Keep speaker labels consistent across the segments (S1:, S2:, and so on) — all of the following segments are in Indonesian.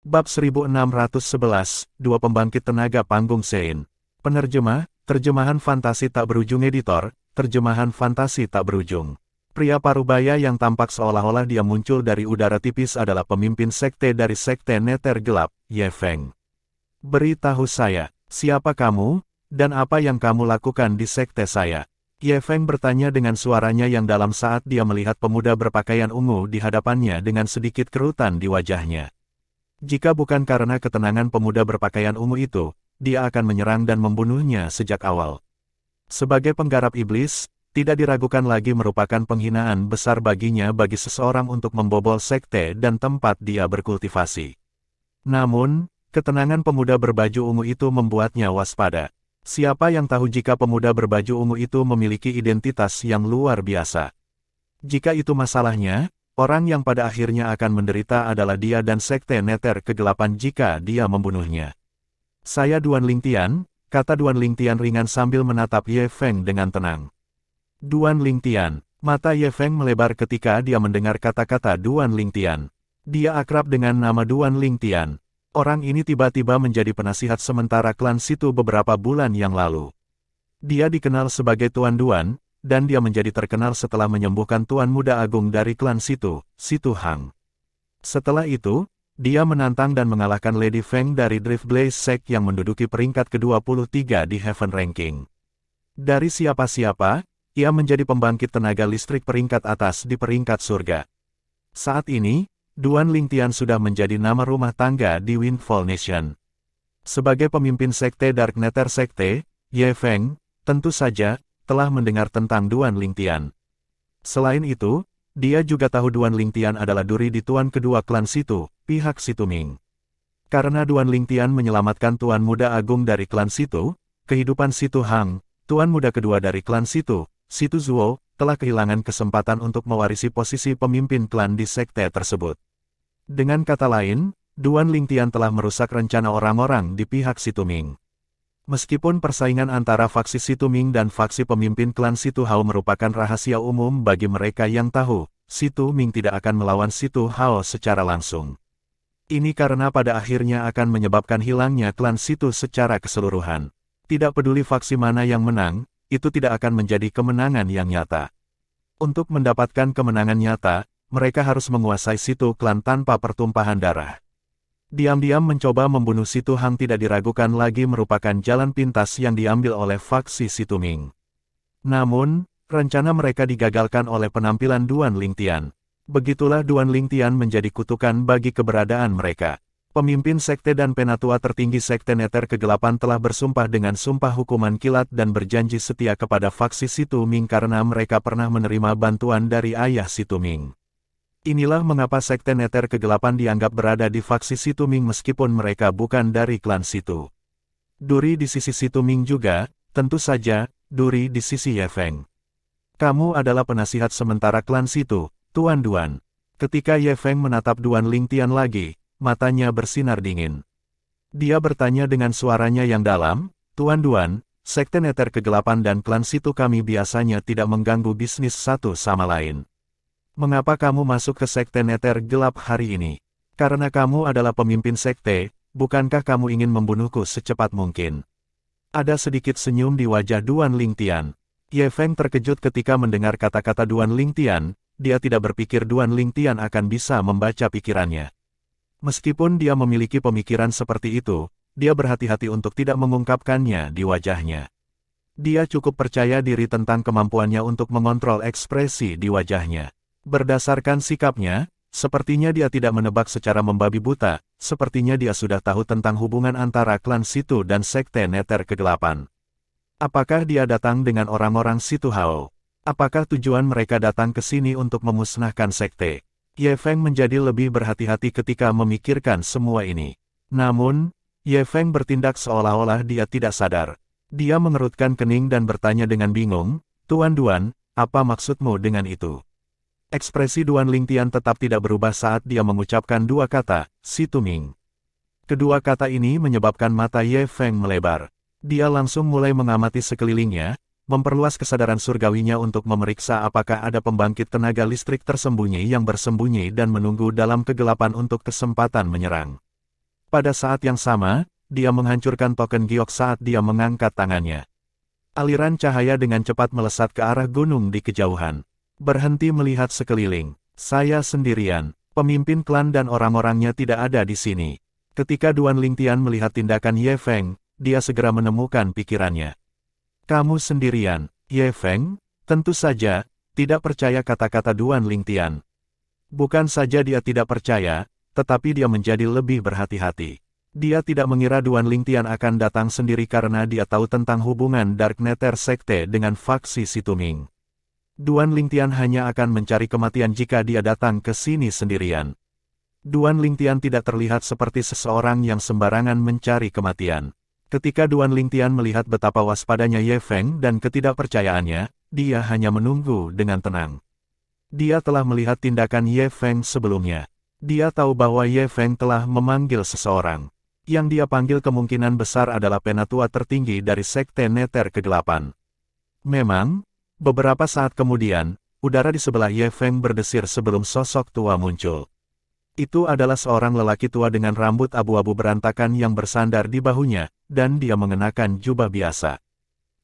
S1: Bab 1611, Dua Pembangkit Tenaga Panggung Sein. Penerjemah, terjemahan fantasi tak berujung editor, terjemahan fantasi tak berujung. Pria parubaya yang tampak seolah-olah dia muncul dari udara tipis adalah pemimpin sekte dari sekte Neter Gelap, Ye Feng. Beritahu saya, siapa kamu, dan apa yang kamu lakukan di sekte saya? Ye Feng bertanya dengan suaranya yang dalam saat dia melihat pemuda berpakaian ungu di hadapannya dengan sedikit kerutan di wajahnya. Jika bukan karena ketenangan pemuda berpakaian ungu itu, dia akan menyerang dan membunuhnya sejak awal. Sebagai penggarap iblis, tidak diragukan lagi merupakan penghinaan besar baginya bagi seseorang untuk membobol sekte dan tempat dia berkultivasi. Namun, ketenangan pemuda berbaju ungu itu membuatnya waspada. Siapa yang tahu jika pemuda berbaju ungu itu memiliki identitas yang luar biasa? Jika itu masalahnya, orang yang pada akhirnya akan menderita adalah dia dan sekte Neter Kegelapan jika dia membunuhnya. Saya Duan Lingtian, kata Duan Lingtian ringan sambil menatap Ye Feng dengan tenang. Duan Lingtian, mata Ye Feng melebar ketika dia mendengar kata-kata Duan Lingtian. Dia akrab dengan nama Duan Lingtian. Orang ini tiba-tiba menjadi penasihat sementara klan Situ beberapa bulan yang lalu. Dia dikenal sebagai Tuan Duan, dan dia menjadi terkenal setelah menyembuhkan Tuan Muda Agung dari klan Situ, Situ Hang. Setelah itu, dia menantang dan mengalahkan Lady Feng dari Drift Blaze Sect yang menduduki peringkat ke-23 di Heaven Ranking. Dari siapa-siapa, ia menjadi pembangkit tenaga listrik peringkat atas di peringkat surga. Saat ini, Duan Lingtian sudah menjadi nama rumah tangga di Windfall Nation. Sebagai pemimpin sekte Dark Nether Sekte, Ye Feng, tentu saja, telah mendengar tentang Duan Lingtian. Selain itu, dia juga tahu Duan Lingtian adalah duri di Tuan kedua klan Situ, pihak Situ Ming. Karena Duan Lingtian menyelamatkan Tuan Muda Agung dari klan Situ, kehidupan Situ Hang, Tuan Muda kedua dari klan Situ, Situ Zuo, telah kehilangan kesempatan untuk mewarisi posisi pemimpin klan di sekte tersebut. Dengan kata lain, Duan Lingtian telah merusak rencana orang-orang di pihak Situ Ming. Meskipun persaingan antara faksi Situ Ming dan faksi pemimpin klan Situ Hao merupakan rahasia umum bagi mereka yang tahu, Situ Ming tidak akan melawan Situ Hao secara langsung. Ini karena pada akhirnya akan menyebabkan hilangnya klan Situ secara keseluruhan. Tidak peduli faksi mana yang menang, itu tidak akan menjadi kemenangan yang nyata. Untuk mendapatkan kemenangan nyata, mereka harus menguasai Situ klan tanpa pertumpahan darah. Diam-diam mencoba membunuh Situ Hang tidak diragukan lagi merupakan jalan pintas yang diambil oleh faksi Situ Ming. Namun, rencana mereka digagalkan oleh penampilan Duan Lingtian. Begitulah Duan Lingtian menjadi kutukan bagi keberadaan mereka. Pemimpin sekte dan penatua tertinggi sekte Neter Kegelapan telah bersumpah dengan sumpah hukuman kilat dan berjanji setia kepada faksi Situ Ming karena mereka pernah menerima bantuan dari ayah Situ Ming. Inilah mengapa sekte Neter Kegelapan dianggap berada di faksi Situ Ming meskipun mereka bukan dari klan Situ. Duri di sisi Situ Ming juga, tentu saja, duri di sisi Ye Feng. Kamu adalah penasihat sementara klan Situ, Tuan Duan. Ketika Ye Feng menatap Duan Lingtian lagi, matanya bersinar dingin. Dia bertanya dengan suaranya yang dalam, Tuan Duan, sekte Neter Kegelapan dan klan Situ kami biasanya tidak mengganggu bisnis satu sama lain. Mengapa kamu masuk ke sekte Neter Gelap hari ini? Karena kamu adalah pemimpin sekte, bukankah kamu ingin membunuhku secepat mungkin? Ada sedikit senyum di wajah Duan Lingtian. Ye Feng terkejut ketika mendengar kata-kata Duan Lingtian, dia tidak berpikir Duan Lingtian akan bisa membaca pikirannya. Meskipun dia memiliki pemikiran seperti itu, dia berhati-hati untuk tidak mengungkapkannya di wajahnya. Dia cukup percaya diri tentang kemampuannya untuk mengontrol ekspresi di wajahnya. Berdasarkan sikapnya, sepertinya dia tidak menebak secara membabi buta, sepertinya dia sudah tahu tentang hubungan antara klan Situ dan sekte Neter Kegelapan. Apakah dia datang dengan orang-orang Situ Hao? Apakah tujuan mereka datang ke sini untuk memusnahkan sekte? Ye Feng menjadi lebih berhati-hati ketika memikirkan semua ini. Namun, Ye Feng bertindak seolah-olah dia tidak sadar. Dia mengerutkan kening dan bertanya dengan bingung, Tuan Duan, apa maksudmu dengan itu? Ekspresi Duan Lingtian tetap tidak berubah saat dia mengucapkan dua kata, Situ Ming. Kedua kata ini menyebabkan mata Ye Feng melebar. Dia langsung mulai mengamati sekelilingnya, memperluas kesadaran surgawinya untuk memeriksa apakah ada pembangkit tenaga listrik tersembunyi yang bersembunyi dan menunggu dalam kegelapan untuk kesempatan menyerang. Pada saat yang sama, dia menghancurkan token giok saat dia mengangkat tangannya. Aliran cahaya dengan cepat melesat ke arah gunung di kejauhan. Berhenti melihat sekeliling. Saya sendirian. Pemimpin klan dan orang-orangnya tidak ada di sini. Ketika Duan Lingtian melihat tindakan Ye Feng, dia segera menemukan pikirannya. Kamu sendirian, Ye Feng? Tentu saja, tidak percaya kata-kata Duan Lingtian. Bukan saja dia tidak percaya, tetapi dia menjadi lebih berhati-hati. Dia tidak mengira Duan Lingtian akan datang sendiri karena dia tahu tentang hubungan Dark Nether Sekte dengan faksi Situming. Duan Lingtian hanya akan mencari kematian jika dia datang ke sini sendirian. Duan Lingtian tidak terlihat seperti seseorang yang sembarangan mencari kematian. Ketika Duan Lingtian melihat betapa waspadanya Ye Feng dan ketidakpercayaannya, dia hanya menunggu dengan tenang. Dia telah melihat tindakan Ye Feng sebelumnya. Dia tahu bahwa Ye Feng telah memanggil seseorang. Yang dia panggil kemungkinan besar adalah penatua tertinggi dari Sekte Nether Kegelapan. Memang, beberapa saat kemudian, udara di sebelah Ye Feng berdesir sebelum sosok tua muncul. Itu adalah seorang lelaki tua dengan rambut abu-abu berantakan yang bersandar di bahunya, dan dia mengenakan jubah biasa.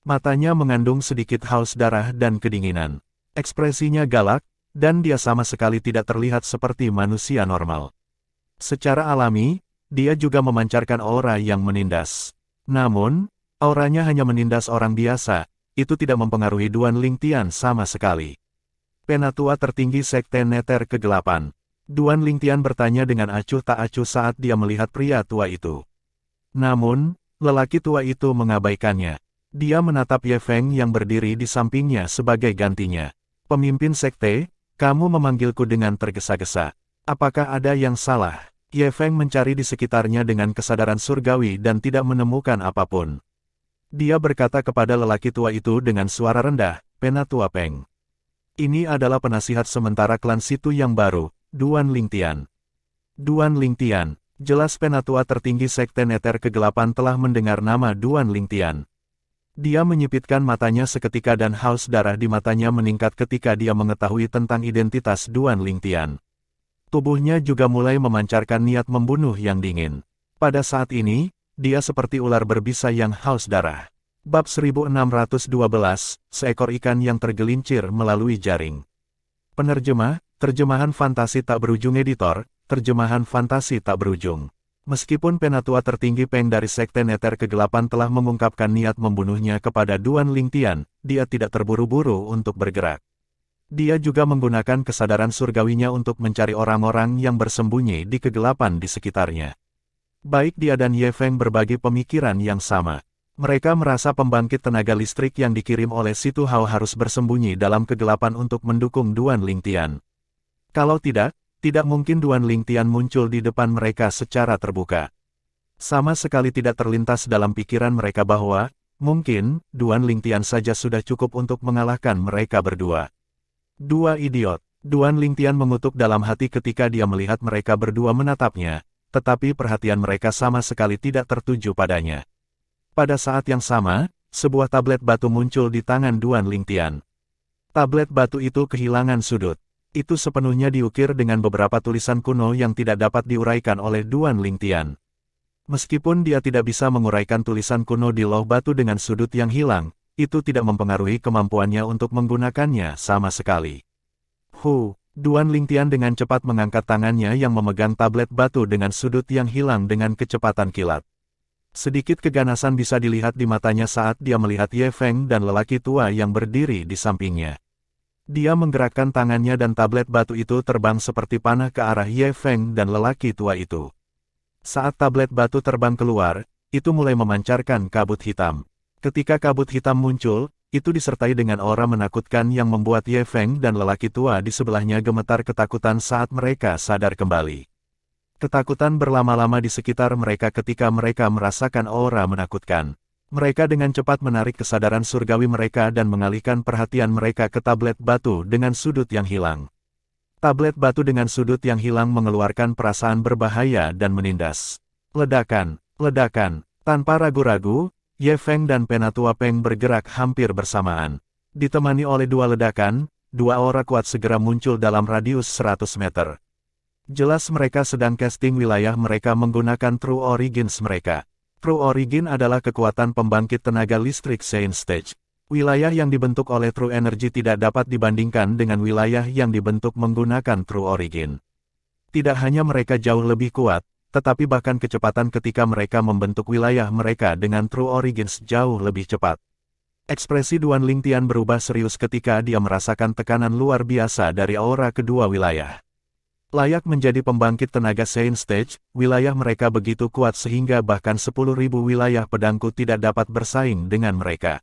S1: Matanya mengandung sedikit haus darah dan kedinginan. Ekspresinya galak, dan dia sama sekali tidak terlihat seperti manusia normal. Secara alami, dia juga memancarkan aura yang menindas. Namun, auranya hanya menindas orang biasa, itu tidak mempengaruhi Duan Lingtian sama sekali. Penatua tertinggi Sekte Nether Kegelapan. Duan Lingtian bertanya dengan acuh tak acuh saat dia melihat pria tua itu. Namun, lelaki tua itu mengabaikannya. Dia menatap Ye Feng yang berdiri di sampingnya sebagai gantinya. Pemimpin sekte, kamu memanggilku dengan tergesa-gesa. Apakah ada yang salah? Ye Feng mencari di sekitarnya dengan kesadaran surgawi dan tidak menemukan apapun. Dia berkata kepada lelaki tua itu dengan suara rendah, Penatua Peng. Ini adalah penasihat sementara klan Situ yang baru, Duan Lingtian. Duan Lingtian, jelas penatua tertinggi Sekte Nether Kegelapan telah mendengar nama Duan Lingtian. Dia menyipitkan matanya seketika dan haus darah di matanya meningkat ketika dia mengetahui tentang identitas Duan Lingtian. Tubuhnya juga mulai memancarkan niat membunuh yang dingin. Pada saat ini, dia seperti ular berbisa yang haus darah. Bab 1612, seekor ikan yang tergelincir melalui jaring. Penerjemah, terjemahan fantasi tak berujung editor, terjemahan fantasi tak berujung. Meskipun penatua tertinggi Peng dari Sekte Nether Kegelapan telah mengungkapkan niat membunuhnya kepada Duan Lingtian, dia tidak terburu-buru untuk bergerak. Dia juga menggunakan kesadaran surgawinya untuk mencari orang-orang yang bersembunyi di kegelapan di sekitarnya. Baik dia dan Ye Feng berbagi pemikiran yang sama. Mereka merasa pembangkit tenaga listrik yang dikirim oleh Situ Hao harus bersembunyi dalam kegelapan untuk mendukung Duan Lingtian. Kalau tidak mungkin Duan Lingtian muncul di depan mereka secara terbuka. Sama sekali tidak terlintas dalam pikiran mereka bahwa, mungkin, Duan Lingtian saja sudah cukup untuk mengalahkan mereka berdua. Dua idiot. Duan Lingtian mengutuk dalam hati ketika dia melihat mereka berdua menatapnya, tetapi perhatian mereka sama sekali tidak tertuju padanya. Pada saat yang sama, sebuah tablet batu muncul di tangan Duan Lingtian. Tablet batu itu kehilangan sudut. Itu sepenuhnya diukir dengan beberapa tulisan kuno yang tidak dapat diuraikan oleh Duan Lingtian. Meskipun dia tidak bisa menguraikan tulisan kuno di loh batu dengan sudut yang hilang, itu tidak mempengaruhi kemampuannya untuk menggunakannya sama sekali. Duan Lingtian dengan cepat mengangkat tangannya yang memegang tablet batu dengan sudut yang hilang dengan kecepatan kilat. Sedikit keganasan bisa dilihat di matanya saat dia melihat Ye Feng dan lelaki tua yang berdiri di sampingnya. Dia menggerakkan tangannya dan tablet batu itu terbang seperti panah ke arah Ye Feng dan lelaki tua itu. Saat tablet batu terbang keluar, itu mulai memancarkan kabut hitam. Ketika kabut hitam muncul, itu disertai dengan aura menakutkan yang membuat Ye Feng dan lelaki tua di sebelahnya gemetar ketakutan saat mereka sadar kembali. Ketakutan berlama-lama di sekitar mereka ketika mereka merasakan aura menakutkan. Mereka dengan cepat menarik kesadaran surgawi mereka dan mengalihkan perhatian mereka ke tablet batu dengan sudut yang hilang. Tablet batu dengan sudut yang hilang mengeluarkan perasaan berbahaya dan menindas. Ledakan, ledakan, tanpa ragu-ragu, Ye Feng dan Penatua Peng bergerak hampir bersamaan. Ditemani oleh dua ledakan, dua aura kuat segera muncul dalam radius 100 meter. Jelas mereka sedang casting wilayah mereka menggunakan True Origins mereka. True Origin adalah kekuatan pembangkit tenaga listrik Science Stage. Wilayah yang dibentuk oleh True Energy tidak dapat dibandingkan dengan wilayah yang dibentuk menggunakan True Origin. Tidak hanya mereka jauh lebih kuat, tetapi bahkan kecepatan ketika mereka membentuk wilayah mereka dengan True Origins jauh lebih cepat. Ekspresi Duan Lingtian berubah serius ketika dia merasakan tekanan luar biasa dari aura kedua wilayah. Layak menjadi pembangkit tenaga Science Stage, wilayah mereka begitu kuat sehingga bahkan 10.000 wilayah pedangku tidak dapat bersaing dengan mereka.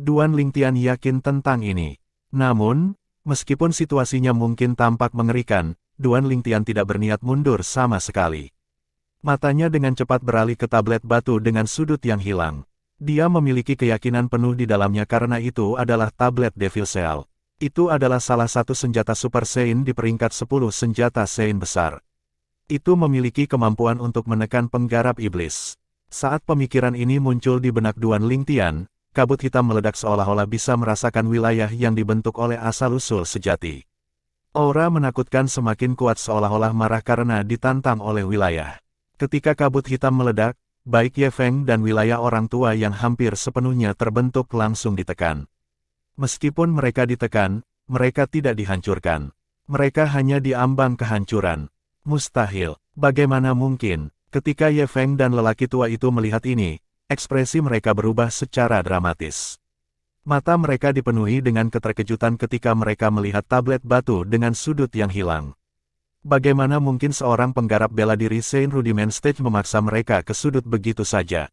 S1: Duan Lingtian yakin tentang ini. Namun, meskipun situasinya mungkin tampak mengerikan, Duan Lingtian tidak berniat mundur sama sekali. Matanya dengan cepat beralih ke tablet batu dengan sudut yang hilang. Dia memiliki keyakinan penuh di dalamnya karena itu adalah tablet Devil Shell. Itu adalah salah satu senjata Super Saiyan di peringkat 10 senjata Saiyan besar. Itu memiliki kemampuan untuk menekan penggarap iblis. Saat pemikiran ini muncul di benak Duan Lingtian, kabut hitam meledak seolah-olah bisa merasakan wilayah yang dibentuk oleh asal-usul sejati. Aura menakutkan semakin kuat seolah-olah marah karena ditantang oleh wilayah. Ketika kabut hitam meledak, baik Ye Feng dan wilayah orang tua yang hampir sepenuhnya terbentuk langsung ditekan. Meskipun mereka ditekan, mereka tidak dihancurkan. Mereka hanya diambang kehancuran. Mustahil. Bagaimana mungkin? Ketika Ye Feng dan lelaki tua itu melihat ini, ekspresi mereka berubah secara dramatis. Mata mereka dipenuhi dengan keterkejutan ketika mereka melihat tablet batu dengan sudut yang hilang. Bagaimana mungkin seorang penggarap bela diri Saiyan Rudiment Stage memaksa mereka ke sudut begitu saja?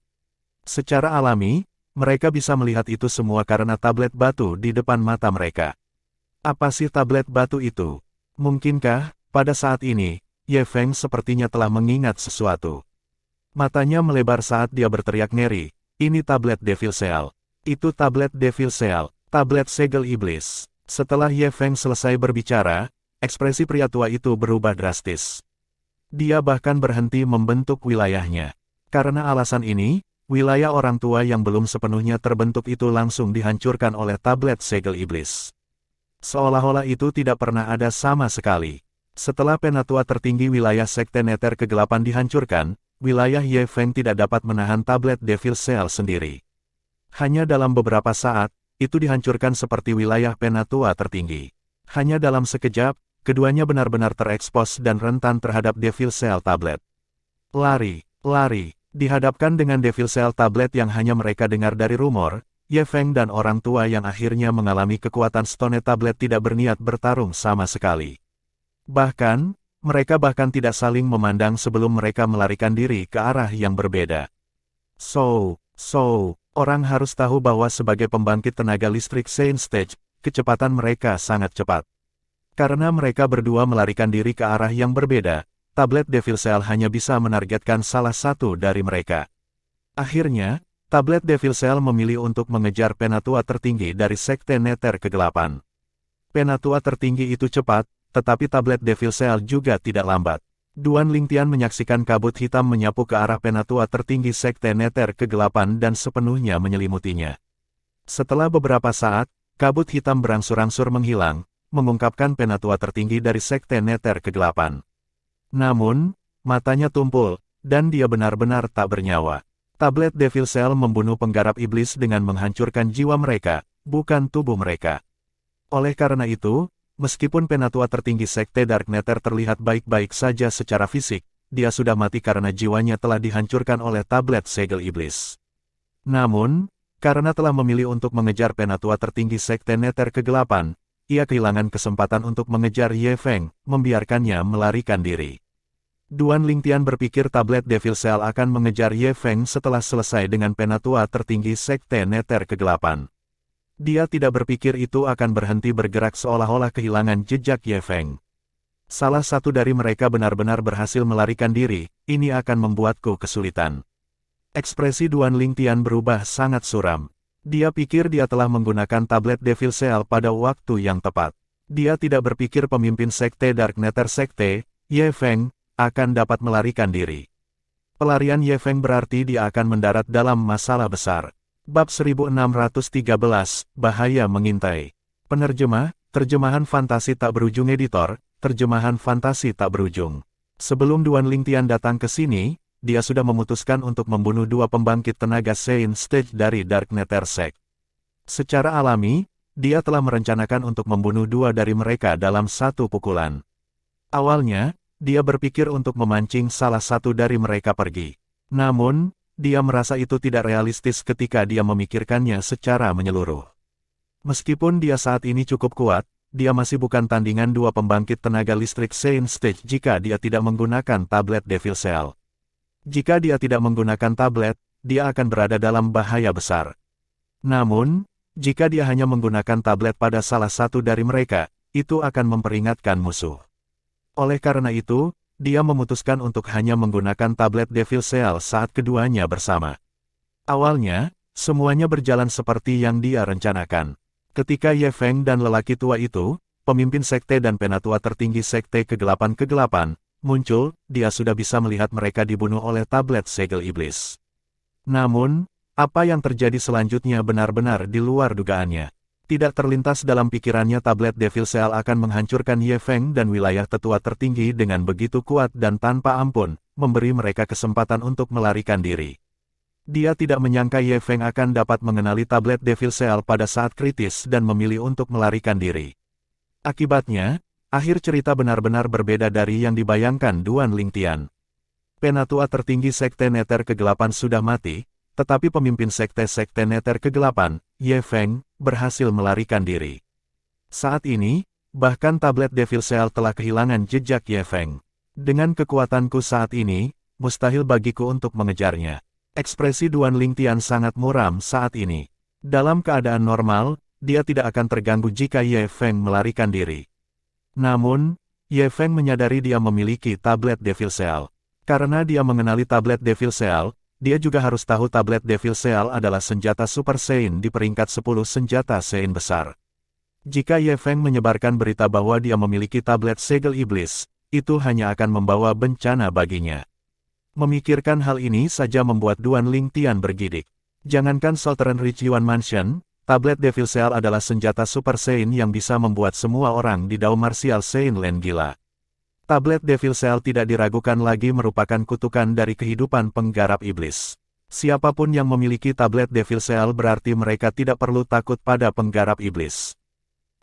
S1: Secara alami, mereka bisa melihat itu semua karena tablet batu di depan mata mereka. Apa sih tablet batu itu? Mungkinkah, pada saat ini, Ye Feng sepertinya telah mengingat sesuatu. Matanya melebar saat dia berteriak ngeri, ini tablet Devil Shell. Itu tablet Devil Shell, tablet segel iblis. Setelah Ye Feng selesai berbicara, ekspresi pria tua itu berubah drastis. Dia bahkan berhenti membentuk wilayahnya. Karena alasan ini, wilayah orang tua yang belum sepenuhnya terbentuk itu langsung dihancurkan oleh tablet segel iblis. Seolah-olah itu tidak pernah ada sama sekali. Setelah penatua tertinggi wilayah Sekte Neter Kegelapan dihancurkan, wilayah Ye Feng tidak dapat menahan tablet Devil Shell sendiri. Hanya dalam beberapa saat, itu dihancurkan seperti wilayah penatua tertinggi. Hanya dalam sekejap, keduanya benar-benar terekspos dan rentan terhadap Devil Shell tablet. Lari, lari. Dihadapkan dengan Devil Shell tablet yang hanya mereka dengar dari rumor, Ye Feng dan orang tua yang akhirnya mengalami kekuatan Stone tablet tidak berniat bertarung sama sekali. Bahkan, mereka bahkan tidak saling memandang sebelum mereka melarikan diri ke arah yang berbeda. Orang harus tahu bahwa sebagai pembangkit tenaga listrik Science Stage, kecepatan mereka sangat cepat. Karena mereka berdua melarikan diri ke arah yang berbeda, tablet Devil Shell hanya bisa menargetkan salah satu dari mereka. Akhirnya, tablet Devil Shell memilih untuk mengejar penatua tertinggi dari Sekte Neter Kegelapan. Penatua tertinggi itu cepat, tetapi tablet Devil Shell juga tidak lambat. Duan Lingtian menyaksikan kabut hitam menyapu ke arah penatua tertinggi Sekte Neter Kegelapan dan sepenuhnya menyelimutinya. Setelah beberapa saat, kabut hitam berangsur-angsur menghilang, mengungkapkan penatua tertinggi dari Sekte Neter Kegelapan. Namun, matanya tumpul, dan dia benar-benar tak bernyawa. Tablet Devil Shell membunuh penggarap iblis dengan menghancurkan jiwa mereka, bukan tubuh mereka. Oleh karena itu, meskipun penatua tertinggi Sekte Dark Neter terlihat baik-baik saja secara fisik, dia sudah mati karena jiwanya telah dihancurkan oleh tablet segel iblis. Namun, karena telah memilih untuk mengejar penatua tertinggi Sekte Neter Kegelapan, ia kehilangan kesempatan untuk mengejar Ye Feng, membiarkannya melarikan diri. Duan Lingtian berpikir tablet Devil Shell akan mengejar Ye Feng setelah selesai dengan penatua tertinggi Sekte Neter Kegelapan. Dia tidak berpikir itu akan berhenti bergerak seolah-olah kehilangan jejak Ye Feng. Salah satu dari mereka benar-benar berhasil melarikan diri, ini akan membuatku kesulitan. Ekspresi Duan Lingtian berubah sangat suram. Dia pikir dia telah menggunakan tablet Devil Shell pada waktu yang tepat. Dia tidak berpikir pemimpin Sekte Dark Neter Sekte, Ye Feng, akan dapat melarikan diri. Pelarian Ye Feng berarti dia akan mendarat dalam masalah besar. Bab 1613, Bahaya Mengintai. Penerjemah, Terjemahan Fantasi Tak Berujung Editor, terjemahan fantasi tak berujung. Sebelum Duan Lingtian datang ke sini, dia sudah memutuskan untuk membunuh dua pembangkit tenaga Saint Stage dari Dark Nether Sect. Secara alami, dia telah merencanakan untuk membunuh dua dari mereka dalam satu pukulan. Awalnya, dia berpikir untuk memancing salah satu dari mereka pergi. Namun, dia merasa itu tidak realistis ketika dia memikirkannya secara menyeluruh. Meskipun dia saat ini cukup kuat, dia masih bukan tandingan dua pembangkit tenaga listrik Saint Stage jika dia tidak menggunakan tablet Devil Cell. Jika dia tidak menggunakan tablet, dia akan berada dalam bahaya besar. Namun, jika dia hanya menggunakan tablet pada salah satu dari mereka, itu akan memperingatkan musuh. Oleh karena itu, dia memutuskan untuk hanya menggunakan tablet Devil Cell saat keduanya bersama. Awalnya, semuanya berjalan seperti yang dia rencanakan. Ketika Ye Feng dan lelaki tua itu, pemimpin sekte dan penatua tertinggi sekte kegelapan, muncul, dia sudah bisa melihat mereka dibunuh oleh tablet segel iblis. Namun, apa yang terjadi selanjutnya benar-benar di luar dugaannya. Tidak terlintas dalam pikirannya tablet Devil Cell akan menghancurkan Ye Feng dan wilayah tetua tertinggi dengan begitu kuat dan tanpa ampun, memberi mereka kesempatan untuk melarikan diri. Dia tidak menyangka Ye Feng akan dapat mengenali tablet Devil Cell pada saat kritis dan memilih untuk melarikan diri. Akibatnya, akhir cerita benar-benar berbeda dari yang dibayangkan Duan Lingtian. Penatua tertinggi Sekte Nether Kegelapan sudah mati, tetapi pemimpin Sekte Nether Kegelapan, Ye Feng, berhasil melarikan diri. Saat ini, bahkan tablet Devil Cell telah kehilangan jejak Ye Feng. Dengan kekuatanku saat ini, mustahil bagiku untuk mengejarnya. Ekspresi Duan Lingtian sangat muram saat ini. Dalam keadaan normal, dia tidak akan terganggu jika Ye Feng melarikan diri. Namun, Ye Feng menyadari dia memiliki tablet Devil Cell. Karena dia mengenali tablet Devil Cell, dia juga harus tahu tablet Devil Cell adalah senjata Super Saiyan di peringkat 10 senjata Saiyan besar. Jika Ye Feng menyebarkan berita bahwa dia memiliki tablet segel iblis, itu hanya akan membawa bencana baginya. Memikirkan hal ini saja membuat Duan Lingtian bergidik. Jangankan Sultan Rich Yuan Mansion, tablet Devil Cell adalah senjata Super Saiyan yang bisa membuat semua orang di Dao Martial Saiyan Land gila. Tablet Devil Cell tidak diragukan lagi merupakan kutukan dari kehidupan penggarap iblis. Siapapun yang memiliki tablet Devil Cell berarti mereka tidak perlu takut pada penggarap iblis.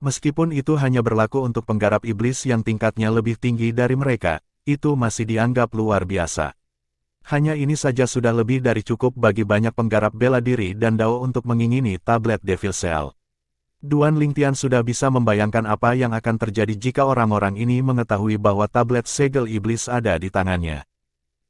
S1: Meskipun itu hanya berlaku untuk penggarap iblis yang tingkatnya lebih tinggi dari mereka, itu masih dianggap luar biasa. Hanya ini saja sudah lebih dari cukup bagi banyak penggarap bela diri dan Dao untuk mengingini tablet Devil Cell. Duan Lingtian sudah bisa membayangkan apa yang akan terjadi jika orang-orang ini mengetahui bahwa tablet segel iblis ada di tangannya.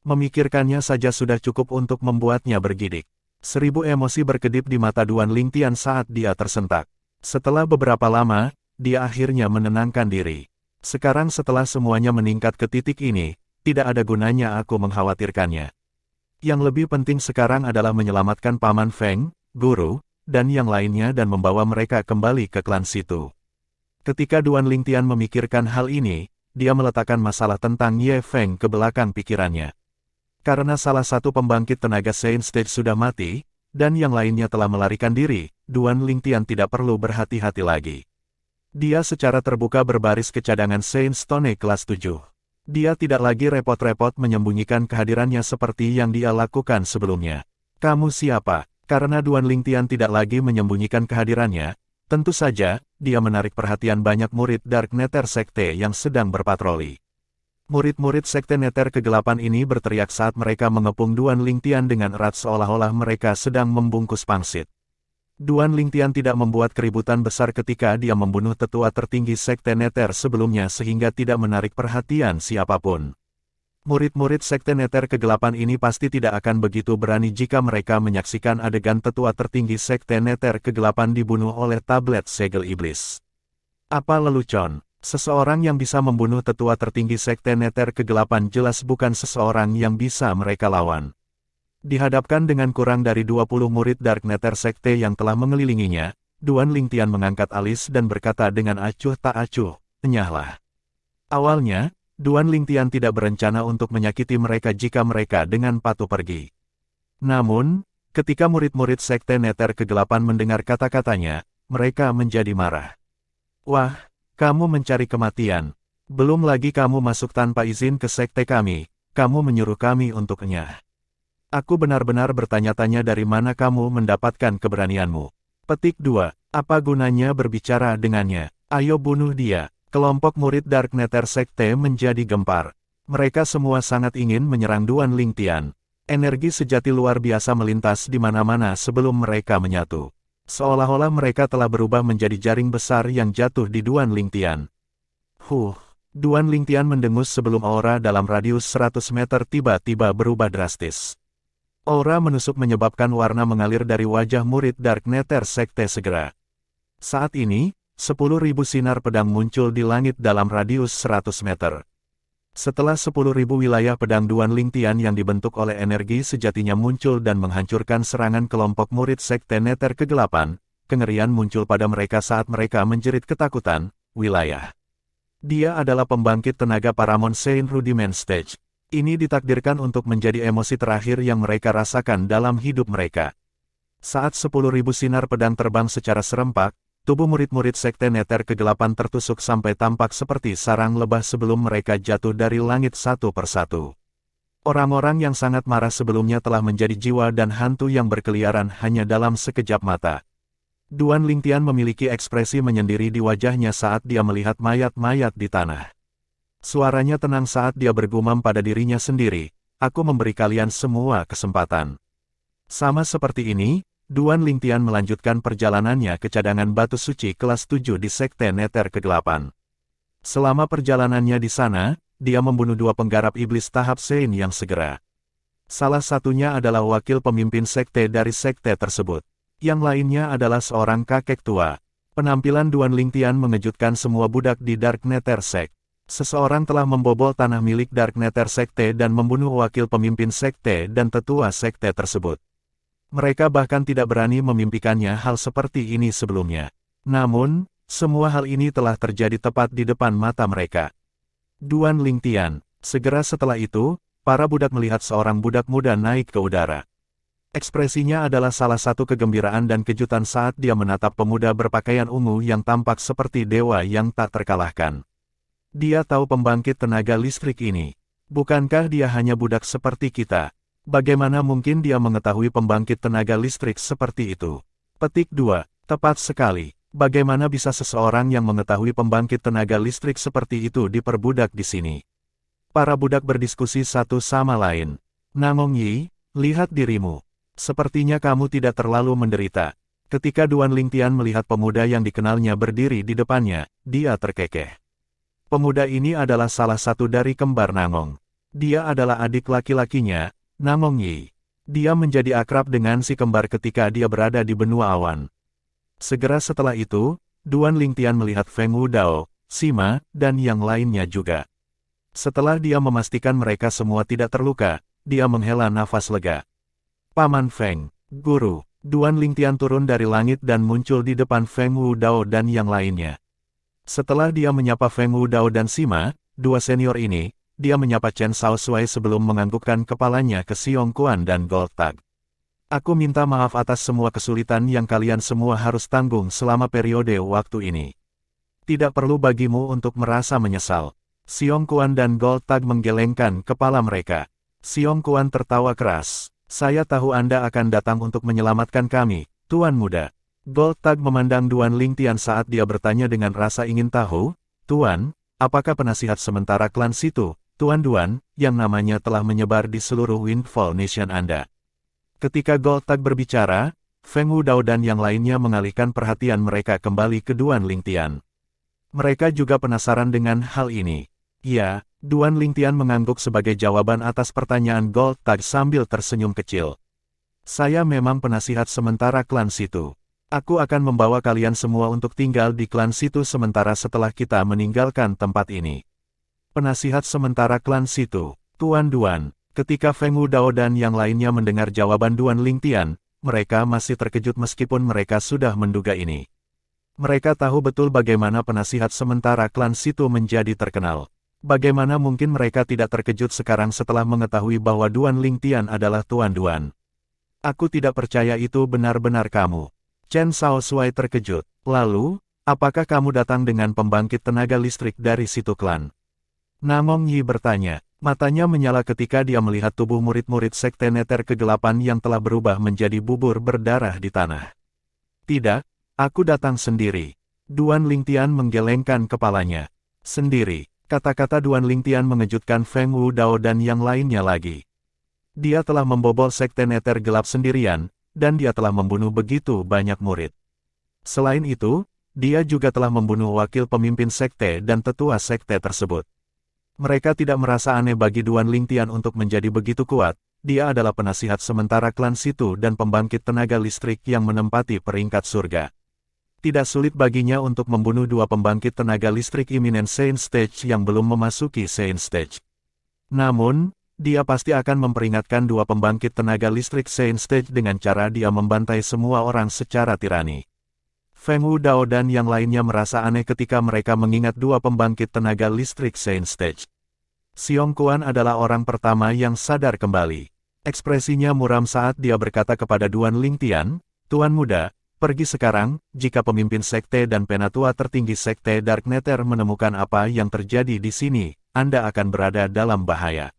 S1: Memikirkannya saja sudah cukup untuk membuatnya bergidik. 1000 emosi berkedip di mata Duan Lingtian saat dia tersentak. Setelah beberapa lama, dia akhirnya menenangkan diri. Sekarang setelah semuanya meningkat ke titik ini, tidak ada gunanya aku mengkhawatirkannya. Yang lebih penting sekarang adalah menyelamatkan Paman Feng, Guru, dan yang lainnya dan membawa mereka kembali ke klan situ. Ketika Duan Lingtian memikirkan hal ini, dia meletakkan masalah tentang Ye Feng ke belakang pikirannya. Karena salah satu pembangkit tenaga Saint Stage sudah mati, dan yang lainnya telah melarikan diri, Duan Lingtian tidak perlu berhati-hati lagi. Dia secara terbuka berbaris ke cadangan Saint Stone kelas 7. Dia tidak lagi repot-repot menyembunyikan kehadirannya seperti yang dia lakukan sebelumnya. Kamu siapa? Karena Duan Lingtian tidak lagi menyembunyikan kehadirannya, tentu saja, dia menarik perhatian banyak murid Dark Nether Sekte yang sedang berpatroli. Murid-murid Sekte Nether Kegelapan ini berteriak saat mereka mengepung Duan Lingtian dengan erat seolah-olah mereka sedang membungkus pangsit. Duan Lingtian tidak membuat keributan besar ketika dia membunuh tetua tertinggi Sekte Nether sebelumnya sehingga tidak menarik perhatian siapapun. Murid-murid Sekte Nether Kegelapan ini pasti tidak akan begitu berani jika mereka menyaksikan adegan tetua tertinggi Sekte Nether Kegelapan dibunuh oleh tablet segel iblis. Apa lelucon? Seseorang yang bisa membunuh tetua tertinggi Sekte Nether Kegelapan jelas bukan seseorang yang bisa mereka lawan. Dihadapkan dengan kurang dari 20 murid Dark Nether Sekte yang telah mengelilinginya, Duan Lingtian mengangkat alis dan berkata dengan acuh tak acuh, "Enyahlah." Awalnya, Duan Lingtian tidak berencana untuk menyakiti mereka jika mereka dengan patuh pergi. Namun, ketika murid-murid Sekte Nether Kegelapan mendengar kata-katanya, mereka menjadi marah. "Wah, kamu mencari kematian. Belum lagi kamu masuk tanpa izin ke sekte kami, kamu menyuruh kami untuknya. Aku benar-benar bertanya-tanya dari mana kamu mendapatkan keberanianmu. Petik 2. Apa gunanya berbicara dengannya? Ayo bunuh dia. Kelompok murid Dark Nether Sekte menjadi gempar. Mereka semua sangat ingin menyerang Duan Lingtian. Energi sejati luar biasa melintas di mana-mana sebelum mereka menyatu. Seolah-olah mereka telah berubah menjadi jaring besar yang jatuh di Duan Lingtian. Duan Lingtian mendengus sebelum aura dalam radius 100 meter tiba-tiba berubah drastis. Aura menusuk menyebabkan warna mengalir dari wajah murid Dark Nether Sekte segera. Saat ini, 10.000 sinar pedang muncul di langit dalam radius 100 meter. Setelah 10.000 wilayah pedang Duan Lingtian yang dibentuk oleh energi sejatinya muncul dan menghancurkan serangan kelompok murid Sekte Nether Kegelapan, kengerian muncul pada mereka saat mereka menjerit ketakutan, wilayah. Dia adalah pembangkit tenaga Paramount Saint Rudiment Stage. Ini ditakdirkan untuk menjadi emosi terakhir yang mereka rasakan dalam hidup mereka. Saat 10.000 sinar pedang terbang secara serempak, tubuh murid-murid Sekte Nether Kegelapan tertusuk sampai tampak seperti sarang lebah sebelum mereka jatuh dari langit satu persatu. Orang-orang yang sangat marah sebelumnya telah menjadi jiwa dan hantu yang berkeliaran hanya dalam sekejap mata. Duan Lingtian memiliki ekspresi menyendiri di wajahnya saat dia melihat mayat-mayat di tanah. Suaranya tenang saat dia bergumam pada dirinya sendiri, aku memberi kalian semua kesempatan. Sama seperti ini, Duan Lingtian melanjutkan perjalanannya ke cadangan batu suci kelas 7 di Sekte Nether Kegelapan. Selama perjalanannya di sana, dia membunuh 2 penggarap iblis tahap Sein yang segera. Salah satunya adalah wakil pemimpin sekte dari sekte tersebut. Yang lainnya adalah seorang kakek tua. Penampilan Duan Lingtian mengejutkan semua budak di Dark Nether Sect. Seseorang telah membobol tanah milik Dark Nether Sekte dan membunuh wakil pemimpin sekte dan tetua sekte tersebut. Mereka bahkan tidak berani memimpikannya hal seperti ini sebelumnya. Namun, semua hal ini telah terjadi tepat di depan mata mereka. Duan Lingtian. Segera setelah itu, para budak melihat seorang budak muda naik ke udara. Ekspresinya adalah salah satu kegembiraan dan kejutan saat dia menatap pemuda berpakaian ungu yang tampak seperti dewa yang tak terkalahkan. Dia tahu pembangkit tenaga listrik ini. Bukankah dia hanya budak seperti kita? Bagaimana mungkin dia mengetahui pembangkit tenaga listrik seperti itu? Petik 2. Tepat sekali. Bagaimana bisa seseorang yang mengetahui pembangkit tenaga listrik seperti itu diperbudak di sini? Para budak berdiskusi satu sama lain. Nangong Yi, lihat dirimu. Sepertinya kamu tidak terlalu menderita. Ketika Duan Lingtian melihat pemuda yang dikenalnya berdiri di depannya, dia terkekeh. Pemuda ini adalah salah satu dari kembar Nangong. Dia adalah adik laki-lakinya, Nangong Yi. Dia menjadi akrab dengan si kembar ketika dia berada di benua awan. Segera setelah itu, Duan Lingtian melihat Feng Wudao, Sima, dan yang lainnya juga. Setelah dia memastikan mereka semua tidak terluka, dia menghela nafas lega. Paman Feng, Guru. Duan Lingtian turun dari langit dan muncul di depan Feng Wudao dan yang lainnya. Setelah dia menyapa Feng Wudao dan Sima, 2 senior ini, dia menyapa Chen Shaoxuai sebelum menganggukkan kepalanya ke Xiong Quan dan Gold Tag. Aku minta maaf atas semua kesulitan yang kalian semua harus tanggung selama periode waktu ini. Tidak perlu bagimu untuk merasa menyesal. Xiong Quan dan Gold Tag menggelengkan kepala mereka. Xiong Quan tertawa keras. Saya tahu Anda akan datang untuk menyelamatkan kami, Tuan Muda. Gold Tag memandang Duan Lingtian saat dia bertanya dengan rasa ingin tahu, Tuan, apakah penasihat sementara klan situ, Tuan Duan, yang namanya telah menyebar di seluruh Windfall Nation Anda? Ketika Gold Tag berbicara, Feng Wudao dan yang lainnya mengalihkan perhatian mereka kembali ke Duan Lingtian. Mereka juga penasaran dengan hal ini. Ya, Duan Lingtian mengangguk sebagai jawaban atas pertanyaan Gold Tag sambil tersenyum kecil. Saya memang penasihat sementara klan situ. Aku akan membawa kalian semua untuk tinggal di klan situ sementara setelah kita meninggalkan tempat ini. Penasihat sementara klan situ, Tuan Duan. Ketika Feng Wudao dan yang lainnya mendengar jawaban Duan Lingtian, mereka masih terkejut meskipun mereka sudah menduga ini. Mereka tahu betul bagaimana penasihat sementara klan situ menjadi terkenal. Bagaimana mungkin mereka tidak terkejut sekarang setelah mengetahui bahwa Duan Lingtian adalah Tuan Duan? Aku tidak percaya itu benar-benar kamu. Chen Shaoxuai terkejut. Lalu, Apakah kamu datang dengan pembangkit tenaga listrik dari situ klan? Namong Yi bertanya. Matanya menyala ketika dia melihat tubuh murid-murid Sekte Neter Kegelapan yang telah berubah menjadi bubur berdarah di tanah. Tidak, aku datang sendiri. Duan Lingtian menggelengkan kepalanya. Sendiri, kata-kata Duan Lingtian mengejutkan Feng Wudao dan yang lainnya lagi. Dia telah membobol Sekte Neter Gelap sendirian, dan dia telah membunuh begitu banyak murid. Selain itu, dia juga telah membunuh wakil pemimpin sekte dan tetua sekte tersebut. Mereka tidak merasa aneh bagi Duan Lingtian untuk menjadi begitu kuat. Dia adalah penasihat sementara klan Situ dan pembangkit tenaga listrik yang menempati peringkat surga. Tidak sulit baginya untuk membunuh dua pembangkit tenaga listrik Eminent Saint Stage yang belum memasuki Saint Stage. Namun, dia pasti akan memperingatkan dua pembangkit tenaga listrik Saint Stage dengan cara dia membantai semua orang secara tirani. Feng Wudao dan yang lainnya merasa aneh ketika mereka mengingat dua pembangkit tenaga listrik Saint Stage. Xiong Kuan adalah orang pertama yang sadar kembali. Ekspresinya muram saat dia berkata kepada Duan Lingtian, "Tuan muda, pergi sekarang, jika pemimpin sekte dan penatua tertinggi sekte Dark Nether menemukan apa yang terjadi di sini, Anda akan berada dalam bahaya."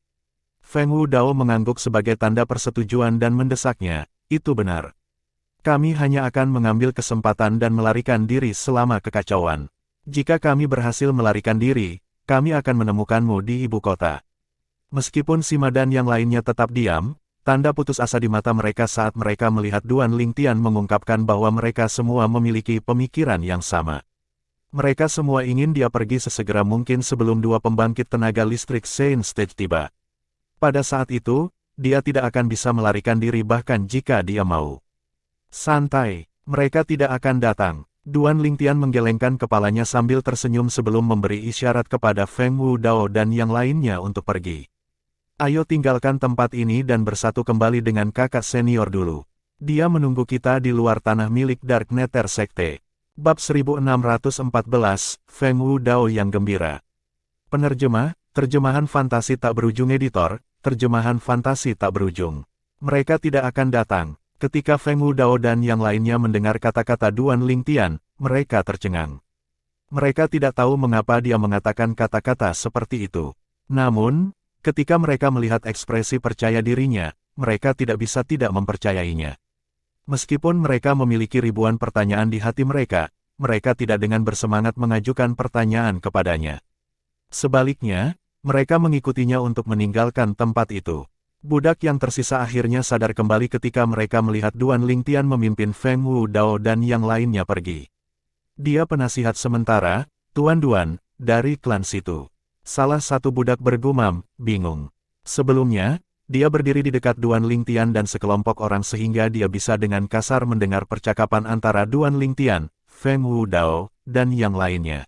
S1: Feng Wudao mengangguk sebagai tanda persetujuan dan mendesaknya, "Itu benar. Kami hanya akan mengambil kesempatan dan melarikan diri selama kekacauan. Jika kami berhasil melarikan diri, kami akan menemukanmu di ibu kota." Meskipun Sima dan yang lainnya tetap diam, tanda putus asa di mata mereka saat mereka melihat Duan Lingtian mengungkapkan bahwa mereka semua memiliki pemikiran yang sama. Mereka semua ingin dia pergi sesegera mungkin sebelum dua pembangkit tenaga listrik Saint Stage tiba. Pada saat itu, dia tidak akan bisa melarikan diri bahkan jika dia mau. Santai, mereka tidak akan datang. Duan Lingtian menggelengkan kepalanya sambil tersenyum sebelum memberi isyarat kepada Feng Wudao dan yang lainnya untuk pergi. "Ayo tinggalkan tempat ini dan bersatu kembali dengan kakak senior dulu. Dia menunggu kita di luar tanah milik Dark Nether Sekte." Bab 1614, Feng Wudao yang gembira. Penerjemah, terjemahan fantasi tak berujung editor, terjemahan fantasi tak berujung. Mereka tidak akan datang. Ketika Feng Wudao dan yang lainnya mendengar kata-kata Duan Lingtian, mereka tercengang. Mereka tidak tahu mengapa dia mengatakan kata-kata seperti itu. Namun, ketika mereka melihat ekspresi percaya dirinya, mereka tidak bisa tidak mempercayainya. Meskipun mereka memiliki ribuan pertanyaan di hati mereka, mereka tidak dengan bersemangat mengajukan pertanyaan kepadanya. Sebaliknya, mereka mengikutinya untuk meninggalkan tempat itu. Budak yang tersisa akhirnya sadar kembali ketika mereka melihat Duan Lingtian memimpin Feng Wudao dan yang lainnya pergi. Dia penasihat sementara, Tuan Duan, dari klan Situ. Salah satu budak bergumam, bingung. Sebelumnya, dia berdiri di dekat Duan Lingtian dan sekelompok orang sehingga dia bisa dengan kasar mendengar percakapan antara Duan Lingtian, Feng Wudao, dan yang lainnya.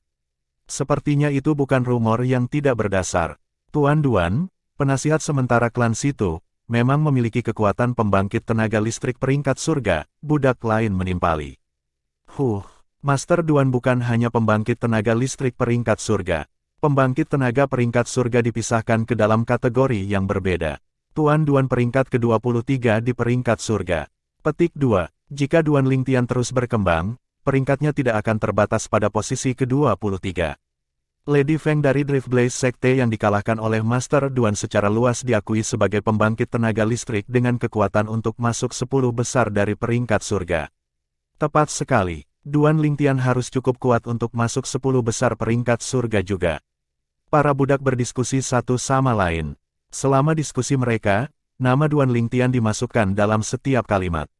S1: Sepertinya itu bukan rumor yang tidak berdasar. Tuan Duan, penasihat sementara klan Situ, memang memiliki kekuatan pembangkit tenaga listrik peringkat surga, budak lain menimpali. Master Duan bukan hanya pembangkit tenaga listrik peringkat surga. Pembangkit tenaga peringkat surga dipisahkan ke dalam kategori yang berbeda. Tuan Duan peringkat ke-23 di peringkat surga. Petik 2. Jika Duan Lingtian terus berkembang, peringkatnya tidak akan terbatas pada posisi ke-23. Lady Feng dari Drift Blaze Sekte yang dikalahkan oleh Master Duan secara luas diakui sebagai pembangkit tenaga listrik dengan kekuatan untuk masuk 10 besar dari peringkat surga. Tepat sekali, Duan Lingtian harus cukup kuat untuk masuk 10 besar peringkat surga juga. Para budak berdiskusi satu sama lain. Selama diskusi mereka, nama Duan Lingtian dimasukkan dalam setiap kalimat.